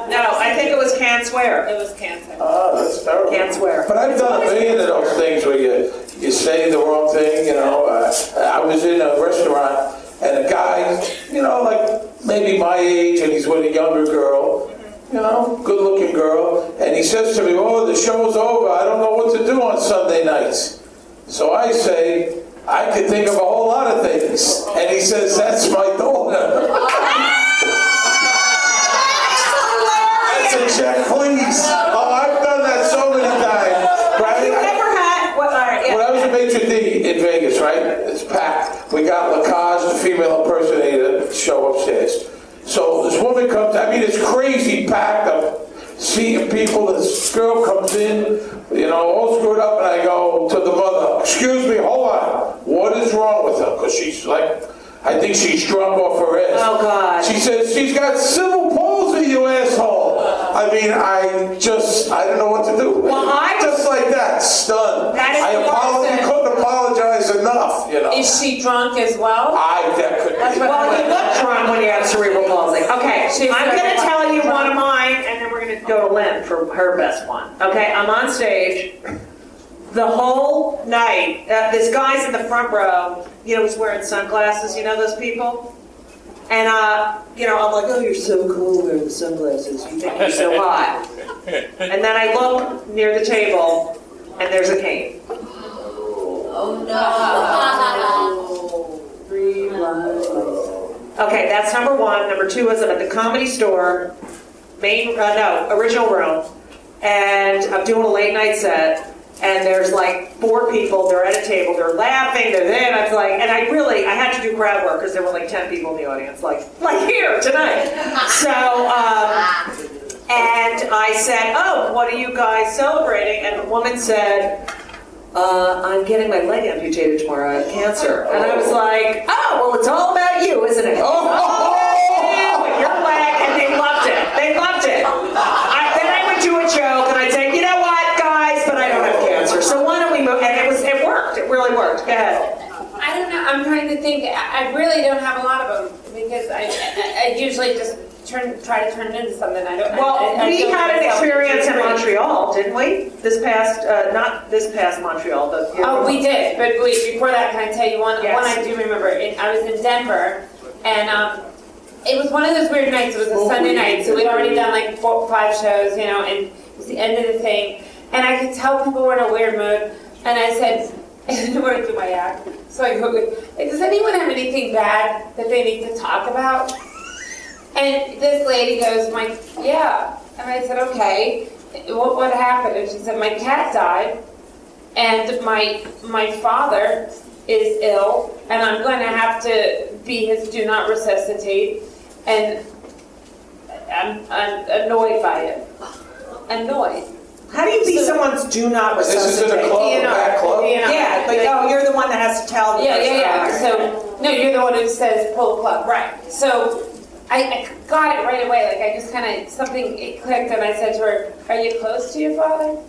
S6: No, I think it was can't swear.
S10: It was cancer.
S12: Oh, that's terrible.
S6: Can't swear.
S12: But I've done a million of those things where you say the wrong thing, you know. I was in a restaurant, and a guy, you know, like maybe my age, and he's with a younger girl, you know, good-looking girl, and he says to me, oh, the show's over, I don't know what to do on Sunday nights. So I say, I could think of a whole lot of things. And he says, that's my daughter. That's a check, please. Oh, I've done that so many times. Right?
S6: You ever had, well, all right, yeah.
S12: When I was a maitre d' in Vegas, right? It's packed. We got Lacage, the female impersonator, show upstairs. So this woman comes, I mean, it's crazy packed. I'm seeing people. This girl comes in, you know, all screwed up, and I go to the mother, excuse me, hold on. What is wrong with her? Because she's like, I think she's drunk off her ass.
S6: Oh, God.
S12: She says, she's got cerebral palsy, you asshole. I mean, I don't know what to do.
S6: Well,
S12: just like that, stunned.
S6: That is
S12: I couldn't apologize enough, you know.
S10: Is she drunk as well?
S12: That could be.
S6: Well, you look drunk when you have cerebral palsy. Okay, I'm going to tell you one of mine, and then we're going to go to Lynn for her best one. Okay, I'm on stage the whole night. This guy's in the front row. You know, he's wearing sunglasses. You know those people? And, you know, I'm like, oh, you're so cool wearing the sunglasses. You think you're so hot. And then I look near the table, and there's a cane.
S13: Oh no.
S6: Okay, that's number one. Number two is I'm at the Comedy Store, original room, and I'm doing a late night set, and there's like 4 people, they're at a table, they're laughing, they're there, and I was like, and I had to do crowd work because there were like 10 people in the audience, like here tonight. So, and I said, oh, what are you guys celebrating? And the woman said, I'm getting my leg amputated tomorrow. I have cancer. And I was like, oh, well, it's all about you, isn't it? Your leg, and they loved it. They loved it. Then I would do a joke, and I'd say, you know what, guys, but I don't have cancer. So why don't we move? And it worked. It really worked. Go ahead.
S10: I don't know. I'm trying to think. I really don't have a lot of them because I usually just try to turn it into something.
S6: We had an experience in Montreal, didn't we? This past, not this past Montreal, but
S10: we did. But wait, before that, can I tell you one?
S6: Yes.
S10: One I do remember. I was in Denver, and it was one of those weird nights. It was a Sunday night, so we'd already done like 4 or 5 shows, you know, and it was the end of the thing. And I could tell people were in a weird mood. And I said, I didn't want to do my act, so I go, does anyone have anything bad that they need to talk about? And this lady goes, yeah. And I said, okay, what happened? And she said, my cat died, and my father is ill, and I'm going to have to be his do not resuscitate, and I'm annoyed by it. Annoyed.
S6: How do you be someone's do not resuscitate?
S12: This is in a club, a bad club?
S6: Yeah, like, oh, you're the one that has to tell the person.
S10: Yeah. So, no, you're the one who says pull the plug. Right. So, I got it right away. Like, I just kind of, it clicked, and I said to her, are you close to your father?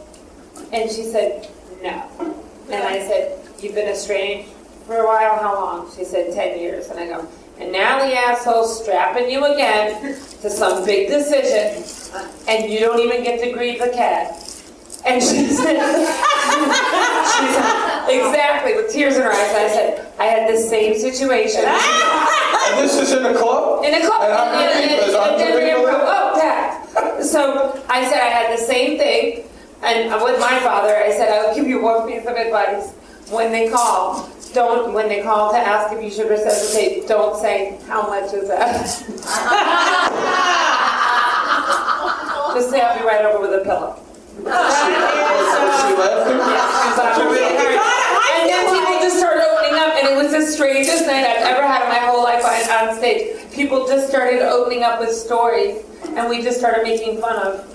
S10: And she said, no. And I said, you've been estranged for a while? How long? She said, 10 years. And I go, and now the asshole's strapping you again to some big decision, and you don't even get to grieve the cat. And she said, exactly, with tears in her eyes. I said, I had the same situation.
S12: And this is in a club?
S10: In a club. Packed. So I said I had the same thing, and with my father, I said, I'll give you one piece of advice. When they call to ask if you should resuscitate, don't say, how much is that? Just say, I'll be right over with a pillow. And then people just started opening up, and it was the strangest night I've ever had in my whole life on stage. People just started opening up with stories, and we just started making fun of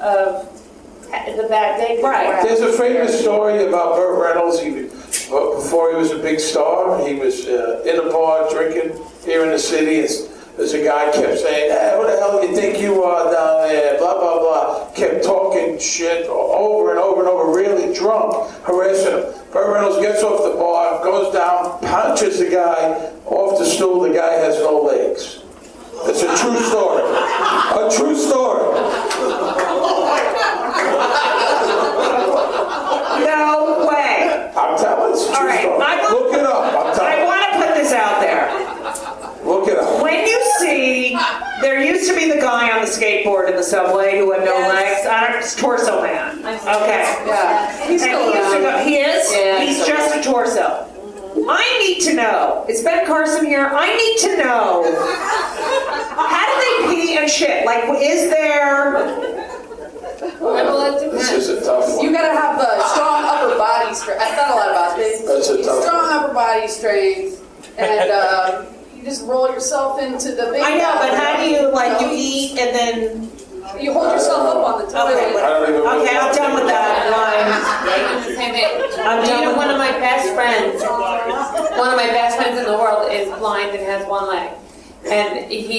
S10: the bad day.
S6: Right.
S12: There's a famous story about Burt Reynolds. Before he was a big star, he was in a bar drinking here in the city. There's a guy kept saying, hey, who the hell do you think you are down there? Blah, blah, blah. Kept talking shit over and over and over, really drunk, harassing him. Burt Reynolds gets off the bar, goes down, punches the guy off the stool. The guy has no legs. It's a true story. A true story.
S6: No way.
S12: I'm telling you, it's a true story. Look it up.
S6: I want to put this out there.
S12: Look it up.
S6: When you see, there used to be the guy on the skateboard in the subway who had no legs. It's Torso Man. Okay. Yeah. He's still around. He is? Yeah, he's just a torso. I need to know. Is Ben Carson here? I need to know. How do they pee and shit? Like, is there...
S12: This is a tough one.
S15: You gotta have strong upper body strength. I thought a lot about this.
S12: That's a tough
S15: strong
S12: one.
S15: upper body strength, and you just roll yourself into the big.
S6: I know, but how do you, like, you eat and then...
S15: You hold yourself up on the toilet.
S6: Okay, I'm done with that.
S10: I'm done with one of my best friends. One of my best friends in the world is blind and has one leg. And he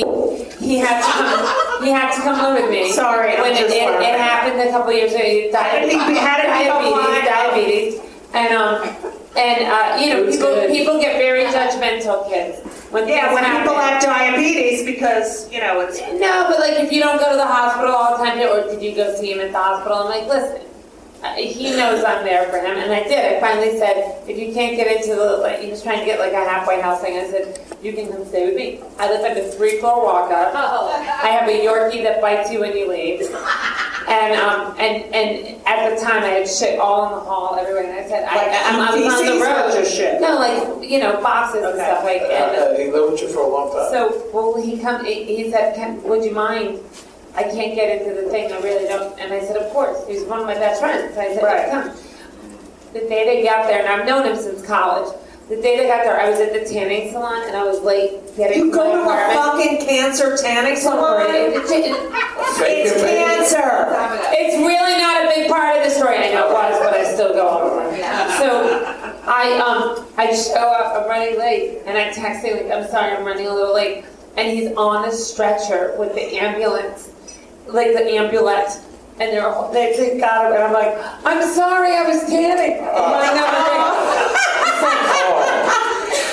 S10: had to come live with me.
S6: Sorry,
S10: when it happened a couple years ago. He died diabetes, and you know, people get very judgmental, kids. When
S6: people have diabetes because because, you know, it's...
S10: No, but like if you don't go to the hospital all the time, or did you go see him at the hospital? I'm like, listen, he knows I'm there for him, and I did. I finally said, if you can't get into the, like, he was trying to get like a halfway house thing. I said, you can come stay with me. I live in a 3-floor walk-up. I have a Yorkie that bites you when you leave. And at the time I had shit all in the hall everywhere, and I said, I'm on the road.
S6: Shit.
S10: No, like, you know, boxes and stuff like that.
S12: He lived with you for a long time.
S10: So, well, he said, would you mind? I can't get into the thing, I really don't. And I said, of course. He's one of my best friends. I said,
S6: right.
S10: Come. The day they got there, and I've known him since college, the day they got there, I was at the tanning salon, and I was late getting to my apartment.
S6: You go to a fucking cancer tanning salon? It's cancer.
S10: It's really not a big part of the story. I know it was, but I still go on. So I show up, I'm running late, and I text him, like, I'm sorry, I'm running a little late. And he's on a stretcher with the ambulance, like the ambulance, and they got him, and I'm like, I'm sorry, I was tanning.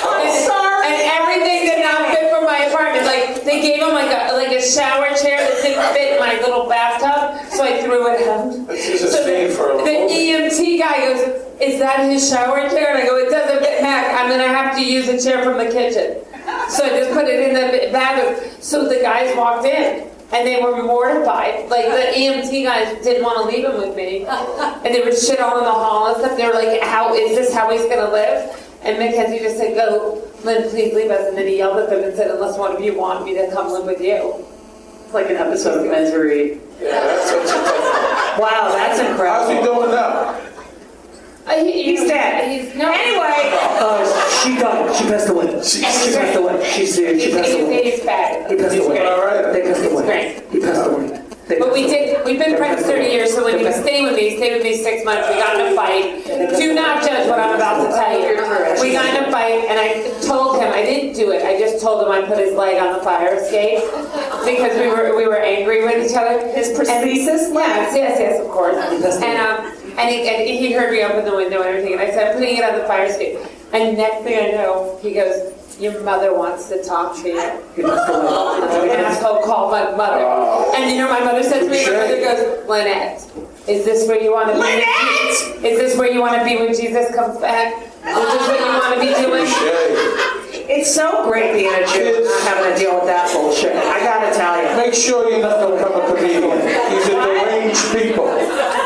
S10: I'm sorry. And everything did not fit for my apartment. Like they gave him like a shower chair that didn't fit my little bathtub, so I threw it out. So the EMT guy goes, is that his shower chair? And I go, it doesn't fit Mac. I'm gonna have to use a chair from the kitchen. So I just put it in the bathroom. So the guys walked in, and they were mortified. Like, the EMT guys didn't want to leave him with me. And they would shit all in the hall and stuff. They were like, is this how he's going to live? And Mackenzie just said, go, Lynn, please leave us. And then he yelled at them and said, unless one of you want me to come live with you.
S6: It's like an episode of Misery.
S12: Yeah, that's what you
S6: Wow, that's incredible.
S12: How's he doing now?
S6: He's dead. Anyway. She died. She passed away. She passed away. She passed away.
S10: He's bad.
S6: He passed away.
S12: All right.
S6: They passed away. He passed away.
S10: But we've been friends 30 years, so when he was staying with me, he stayed with me 6 months. We got in a fight. Do not judge what I'm about to tell you. We got in a fight, and I told him, I didn't do it. I just told him I put his leg on the fire escape because we were angry with each other.
S6: His prosthesis?
S10: Yes, of course. And he heard me open the window and everything, and I said, I'm putting it on the fire escape. And next thing I know, he goes, your mother wants to talk to you. An asshole called my mother. And you know my mother said to me, my mother goes, Lynette, is this where you want to be?
S6: Lynette!
S10: Is this where you want to be when Jesus comes back? Is this what you want to be doing?
S6: It's so great being a Jew and not having to deal with that bullshit. I gotta tell you.
S12: Make sure you're not going to become a comedian. These are deranged people.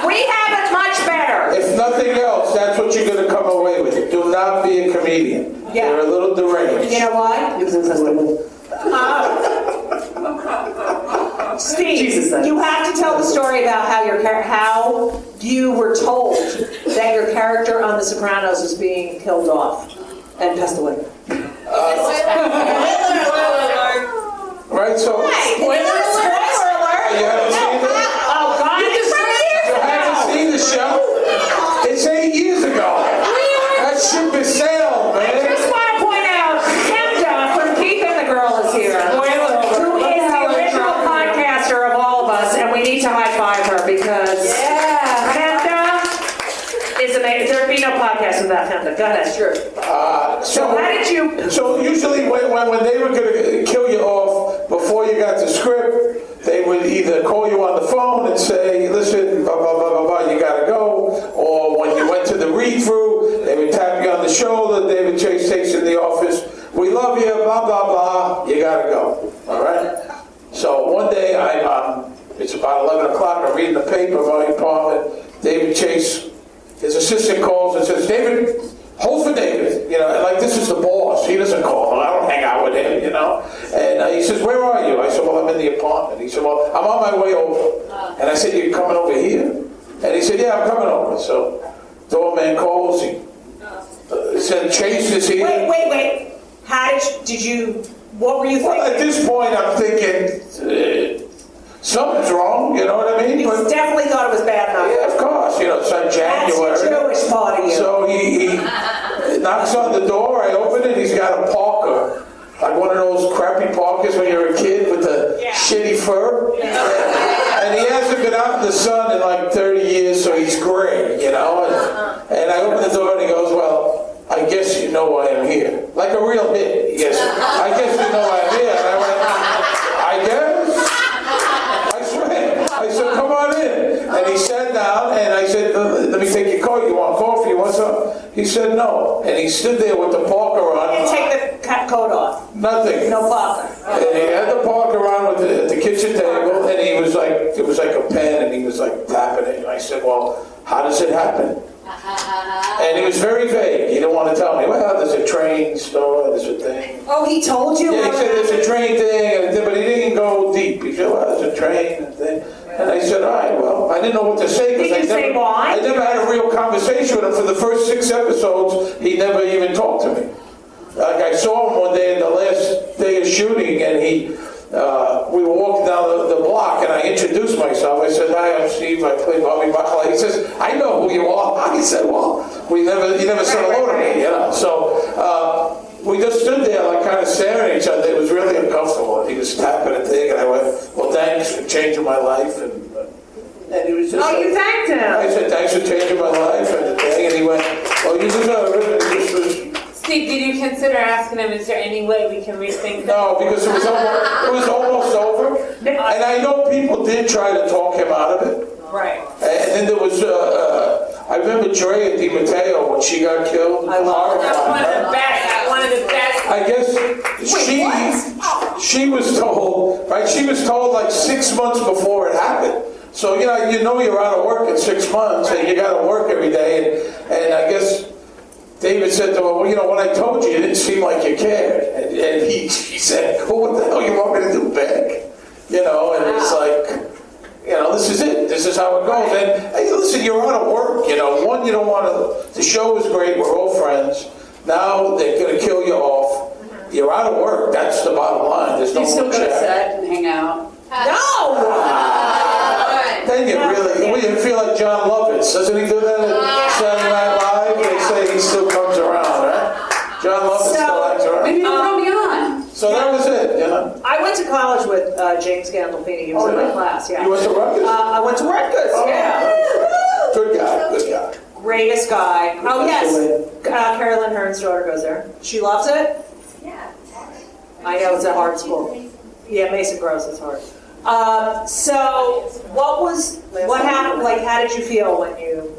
S6: We have it much better.
S12: If nothing else, that's what you're going to come away with. Do not be a comedian.
S6: Yeah.
S12: You're a little deranged.
S6: You know why? Steve, you have to tell the story about how you were told that your character on The Sopranos was being killed off and passed away.
S12: Right, so...
S6: Spoiler alert!
S12: You haven't seen it?
S6: Oh, God. You
S12: haven't seen the show? It's 8 years ago. That ship is sailed, man.
S6: I just want to point out, Kemda from Keith and the Girl is here, who is the original podcaster of all of us, and we need to high-five her because Kemda is amazing. There'd be no podcast without Kemda. Go ahead. Sure. So how did you...
S12: So usually when they were going to kill you off before you got the script, they would either call you on the phone and say, listen, blah, blah, blah, blah, blah, you got to go. Or when you went to the read-through, they would tap you on the shoulder. David Chase takes in the office. We love you, blah, blah, blah. You got to go. All right? So one day, it's about 11 o'clock. I'm reading the paper about the apartment. David Chase, his assistant calls and says, David, hold for David, you know, and like this is the boss. He doesn't call. I don't hang out with him, you know. And he says, where are you? I said, well, I'm in the apartment. He said, well, I'm on my way over. And I said, you're coming over here? And he said, yeah, I'm coming over. So doorman calls. He said, Chase is here.
S6: Wait. How did you, what were you thinking?
S12: Well, at this point, I'm thinking, something's wrong, you know what I mean?
S6: You definitely thought it was bad enough.
S12: Yeah, of course, you know, it's on January.
S6: That's the Jewish part of you.
S12: So he knocks on the door, I open it, he's got a Parker. Like one of those crappy Parkers when you're a kid with the shitty fur. And he hasn't been out in the sun in like 30 years, so he's gray, you know? And I open the door and he goes, well, I guess you know why I'm here. Like a real hit. Yes, I guess you know why I'm here. And I went, He said no. And he stood there with the parker on.
S6: He didn't take the coat off.
S12: Nothing.
S6: No parker.
S12: And he had the parker on at the kitchen table, and he was like, it was like a pen, and he was like tapping it. And I said, well, how does it happen? And he was very vague. He didn't want to tell me, well, there's a train store, there's a thing.
S6: Oh, he told you?
S12: Yeah, he said there's a train thing, but he didn't go deep. He said, well, there's a train and thing. And I said, all right, well, I didn't know what to say.
S6: Did you say why?
S12: I never had a real conversation with him. For the first 6 episodes, he never even talked to me. Like, I saw him one day, the last day of shooting, and we were walking down the block, and I introduced myself. I said, hi, I'm Steve, I play Bobby Bacala. He says, I know who you are. I said, well, he never said hello to me, you know. So we just stood there, like, kind of staring at each other. It was really uncomfortable. He was tapping a thing, and I went, well, thanks for changing my life. And he was just
S6: you thanked him.
S12: I said, thanks for changing my life, and the thing. And he went, well, you deserve it. And this was...
S10: Steve, did you consider asking him, is there any way we can rethink that?
S12: No, because it was almost over. And I know people did try to talk him out of it.
S10: Right.
S12: And then there was, I remember Drea Di Matteo when she got killed.
S10: I love her. That's one of the best.
S12: I guess she was told, right? She was told like 6 months before it happened. So, you know you're out of work in 6 months and you got to work every day. And I guess David said to her, well, you know, when I told you, it didn't seem like you cared. And he said, well, what the hell you want me to do, beg? You know, and it's like, you know, this is it. This is how it goes. And hey, listen, you're out of work. You know, one, you don't want to, the show is great. We're all friends. Now they're going to kill you off. You're out of work. That's the bottom line. There's no
S11: You still
S12: more
S11: go to
S12: check.
S11: set and hang out.
S6: No!
S12: Then you feel like John Lovitz. Doesn't he do that at Saturday Night Live? They say he still comes around, right? John Lovitz still acts around.
S11: Maybe you'll throw me on.
S12: So that was it, you know?
S6: I went to college with James Gandolfini. He was in my class, yeah.
S12: You went to Rutgers?
S6: I went to Rutgers, yeah.
S12: Good guy.
S6: Greatest guy. Oh, yes. Carolyn Hearn's daughter goes there. She loves it?
S13: Yeah.
S6: I know, it's a hard school. Yeah, Mason Gross is hard. So, what happened, like, how did you feel when you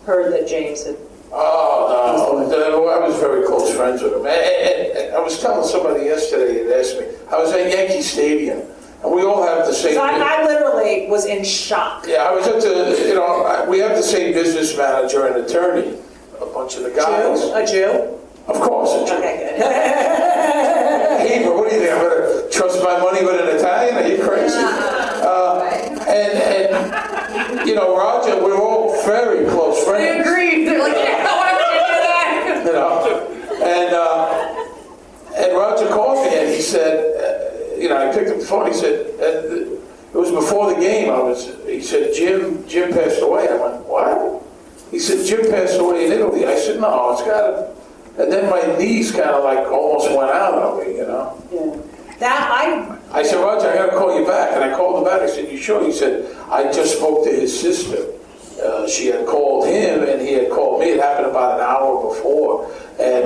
S6: heard that James had...
S12: Oh, no, I was very close friends with him. And I was telling somebody yesterday that asked me, I was at Yankee Stadium, and we all have the same...
S6: So I literally was in shock.
S12: Yeah, I was at we have the same business manager and attorney, a bunch of the guys.
S6: A Jew?
S12: Of course, a Jew.
S6: Okay, good.
S12: Hey, but what do you think? I'm going to trust my money with an Italian? Are you crazy? And you know, Roger, we're all very close friends.
S10: They agreed. They're like, yeah, why would you do that?
S12: You know, and Roger called me and he said, you know, I picked up the phone. He said, it was before the game. He said, Jim passed away. I went, what? He said, Jim passed away in Italy. I said, no, it's got to. And then my knees kind of like almost went out on me, you know.
S6: Yeah.
S12: I said, Roger, I got to call you back. And I called him back. I said, you sure? He said, I just spoke to his sister. She had called him, and he had called me. It happened about an hour before. And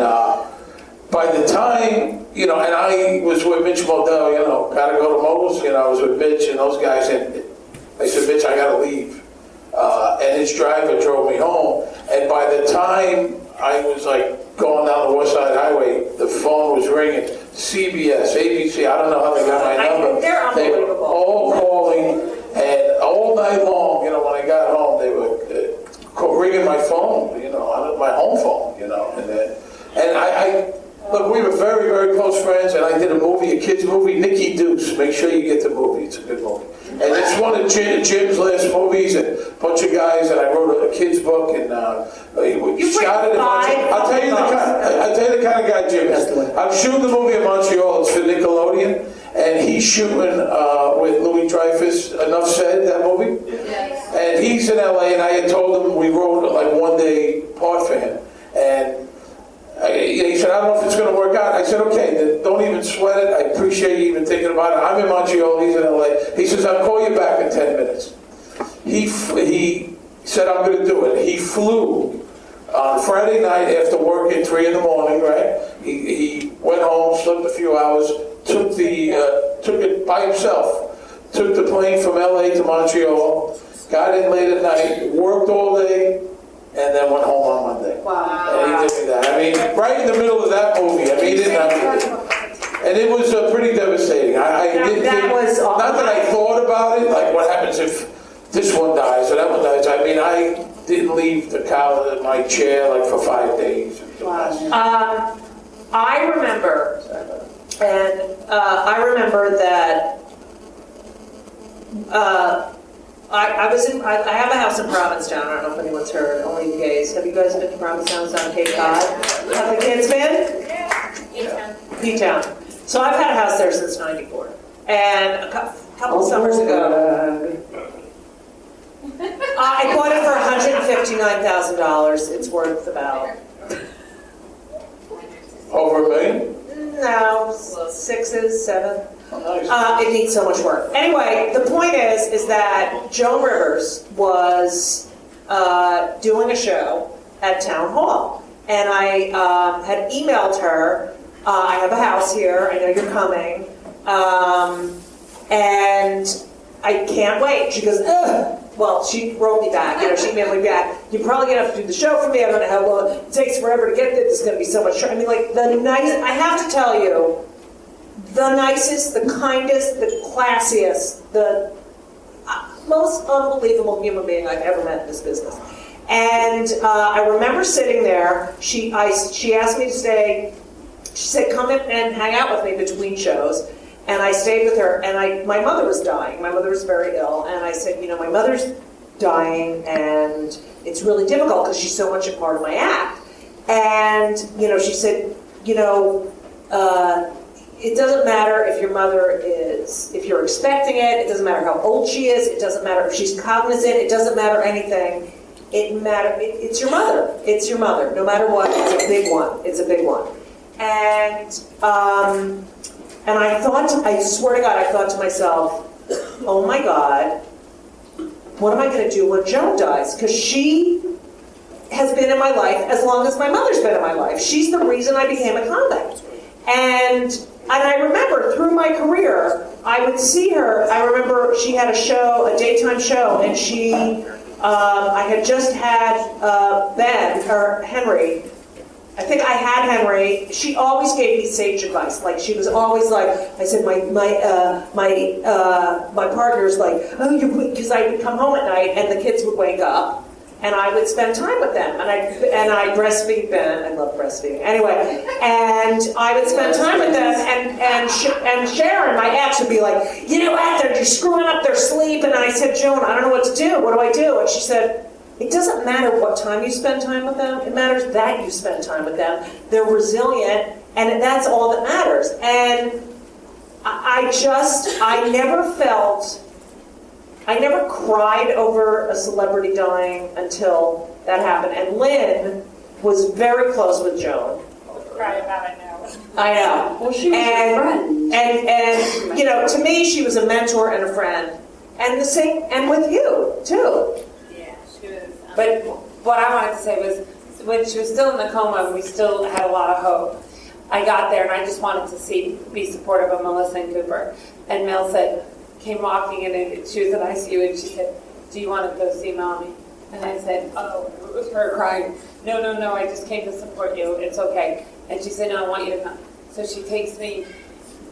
S12: by the time, you know, and I was with Mitch Modell, you know, got to go to Mo's. You know, I was with Mitch and those guys. And I said, Mitch, I got to leave. And his driver drove me home. And by the time I was like going down the West Side Highway, the phone was ringing. CBS, ABC, I don't know how they got my number.
S6: They're unbelievable.
S12: They were all calling, and all night long, you know, when I got home, they were ringing my phone, you know, my home phone, you know. And I look, we were very, very close friends, and I did a kids movie, Nicky Deuce. Make sure you get the movie. It's a good movie. And it's one of Jim's last movies, and a bunch of guys, and I wrote a kid's book, and you shot it. I'll tell you the kind of guy Jim is. I'm shooting the movie in Montreal. It's for Nickelodeon, and he's shooting with Louis Dreyfus. Enough Said, that movie. Yes. And he's in LA, and I had told him we wrote like one day part for him, and he said, I don't know if it's going to work out. I said, okay, then don't even sweat it. I appreciate you even thinking about it. I'm in Montreal, he's in LA. He says, I'll call you back in 10 minutes. He said, I'm going to do it. He flew on Friday night after work at 3 in the morning, right? He went home, slept a few hours, took it by himself, took the plane from LA to Montreal, got in late at night, worked all day, and then went home on Monday.
S10: Wow.
S12: And he did me that. I mean, right in the middle of that movie. I mean, he didn't have to. And it was pretty devastating. I didn't think, not that I thought about it, like what happens if this one dies or that one dies. I mean, I didn't leave my chair like for 5 days.
S6: Wow. I remember, and I remember that I have a house in Provincetown. I don't know if anyone's heard, only the gays. Have you guys been to Provincetown? It's on Cape Cod. Have the kids been?
S13: Yeah.
S6: P-Town. So I've had a house there since '94. And a couple of summers ago, I bought it for $159,000. It's worth about...
S12: Over $1 million?
S6: No, 6s, 7.
S12: Oh, nice.
S6: It needs so much work. Anyway, the point is that Joan Rivers was doing a show at Town Hall. And I had emailed her, I have a house here, I know you're coming, and I can't wait. She goes, ugh. Well, she wrote me back, she emailed me back. You're probably going to have to do the show for me. I don't know how long it takes forever to get there. There's going to be so much. I mean, like, I have to tell you, the nicest, the kindest, the classiest, the most unbelievable human being I've ever met in this business. And I remember sitting there. She asked me to stay. She said, come in and hang out with me between shows. And I stayed with her, and my mother was dying. My mother was very ill, and I said, my mother's dying, and it's really difficult because she's so much a part of my act. And, she said, it doesn't matter if your mother if you're expecting it, it doesn't matter how old she is, it doesn't matter if she's cognizant, it doesn't matter anything. It's your mother. It's your mother. No matter what, it's a big one. It's a big one. And I swear to God, I thought to myself, oh my God, what am I going to do when Joan dies? Because she has been in my life as long as my mother's been in my life. She's the reason I became a comic. And I remember through my career, I would see her. I remember she had a daytime show, and I had just had Henry. I think I had Henry. She always gave me sage advice. Like, she was always like, I said, my partner's like, oh, because I would come home at night and the kids would wake up, and I would spend time with them, and I breastfeed them. I love breastfeeding. Anyway, and I would spend time with them, and Sharon, my ex, would be like, they're screwing up their sleep. And I said, Joan, I don't know what to do. What do I do? And she said, it doesn't matter what time you spend time with them. It matters that you spend time with them. They're resilient, and that's all that matters. And I never cried over a celebrity dying until that happened. And Lynn was very close with Joan.
S10: Cry about it now.
S6: I know.
S11: Well, she was a friend.
S6: And to me, she was a mentor and a friend. And the same, and with you, too.
S10: But what I wanted to say was, when she was still in the coma, we still had a lot of hope. I got there, and I just wanted to be supportive of Melissa and Cooper. And Mel came walking in, and she was in ICU, and she said, do you want to go see Mommy? And I said, oh, it was her crying. No, I just came to support you. It's okay. And she said, no, I want you to come. So she takes me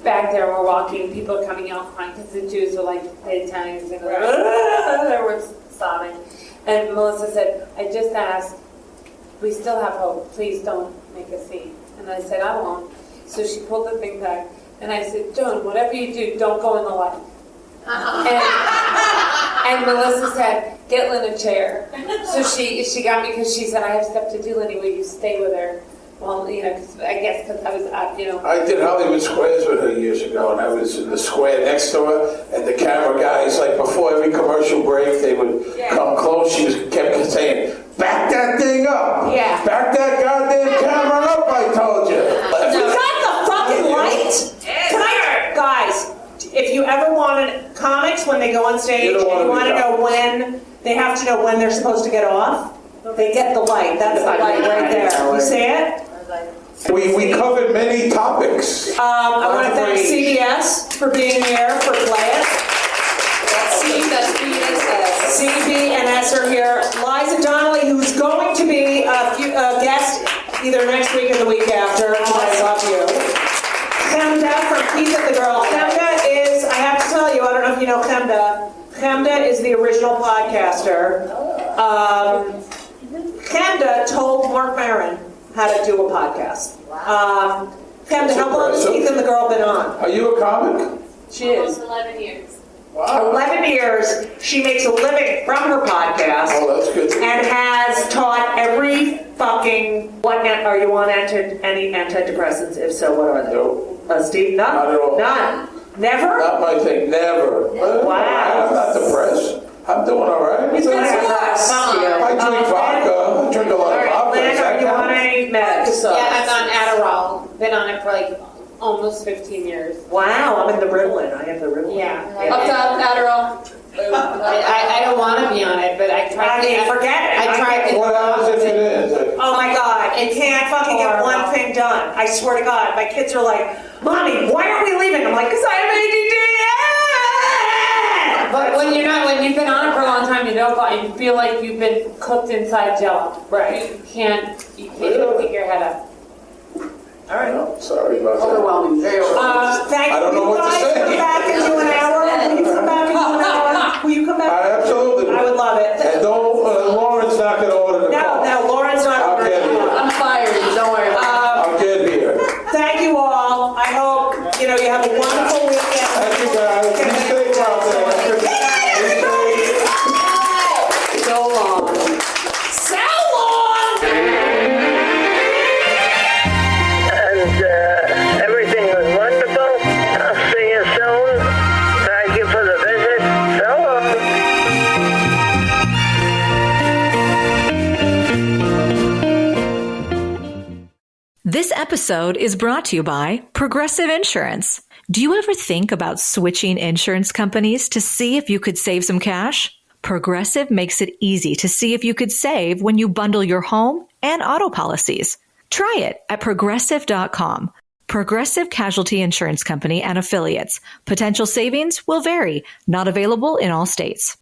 S10: back there, and we're walking. People are coming out crying because the Jews were like the Italians, and they were sobbing. And Melissa said, I just asked, we still have hope. Please don't make a scene. And I said, I won't. So she pulled the thing back. And I said, Joan, whatever you do, don't go in the light. And Melissa said, get Lynn a chair. So she got me, because she said, I have stuff to do, Lenny. Will you stay with her? Well, because I was up,
S12: I did Hollywood Squares with her years ago, and I was in the square next to her, and the camera guys, like before every commercial break, they would come close. She kept saying, back that thing up.
S6: Yeah.
S12: Back that goddamn camera up, I told you.
S6: We got the fucking light. Guys, if you ever wanted comics when they go on stage, and you want to know when, they have to know when they're supposed to get off, they get the light. That's the light right there. You see it?
S12: We covered many topics.
S6: I want to thank CBS for being here for Play It. CB and S are here. Liza Donnelly, who's going to to be a guest either next week or the week after. I love you. Chemda from Keith and the Girl. Chemda is, I have to tell you, I don't know if you know Chemda. Chemda is the original podcaster. Chemda told Mark Maron how to do a podcast. Chemda, how long has Keith and the Girl been on?
S12: Are you a comic?
S6: She is.
S7: 11 years.
S12: Wow.
S6: 11 years. She makes a living from her podcast.
S12: Oh, that's good.
S6: And has taught every fucking... What are you on any antidepressants? If so, what are they?
S12: No.
S6: Steve, none?
S12: Not at all.
S6: None? Never?
S12: Not my thing, never.
S6: Wow.
S12: I'm not depressed. I'm doing all right.
S6: He's going to depress you.
S12: I drink vodka. I drink a lot of vodka.
S6: Lynn, are you on any meds?
S10: Yeah, I'm on Adderall. Been on it for like almost 15 years.
S6: Wow, I'm in the Ritalin. I have the Ritalin.
S10: Yeah.
S15: Up top, Adderall.
S10: I don't want to be on it, but I tried.
S6: I mean, forget it.
S10: I tried.
S12: What happens if it is?
S6: Oh my God, you can't fucking get one thing done. I swear to God, my kids are like, Mommy, why aren't we leaving? I'm like, because I have ADD.
S10: But when you've been on it for a long time, you feel like you've been cooked inside jello.
S6: Right.
S10: You can't pick your head up.
S6: All right.
S12: No, sorry about that.
S15: Overwhelming. Very overwhelming.
S6: Thank
S12: I don't know
S6: you
S12: what to
S6: guys.
S12: say.
S6: Come back into an hour. Will you come back into an hour? Will you come back?
S12: Absolutely.
S6: I would love it.
S12: And don't, Lauren's not going to order the
S6: No,
S12: coffee.
S6: Lauren's not.
S12: I'll get here.
S15: I'm fired. Don't worry about it.
S12: I'll get here.
S6: Thank you all. I hope you have a wonderful weekend.
S12: Thank you guys. Be safe out there. Be safe.
S6: So long. So long.
S16: And everything was wonderful. I'll see you soon. Thank you for the visit. So long.
S17: This episode is brought to you by Progressive Insurance. Do you ever think about switching insurance companies to see if you could save some cash? Progressive makes it easy to see if you could save when you bundle your home and auto policies. Try it at Progressive.com. Progressive Casualty Insurance Company and Affiliates. Potential savings will vary. Not available in all states.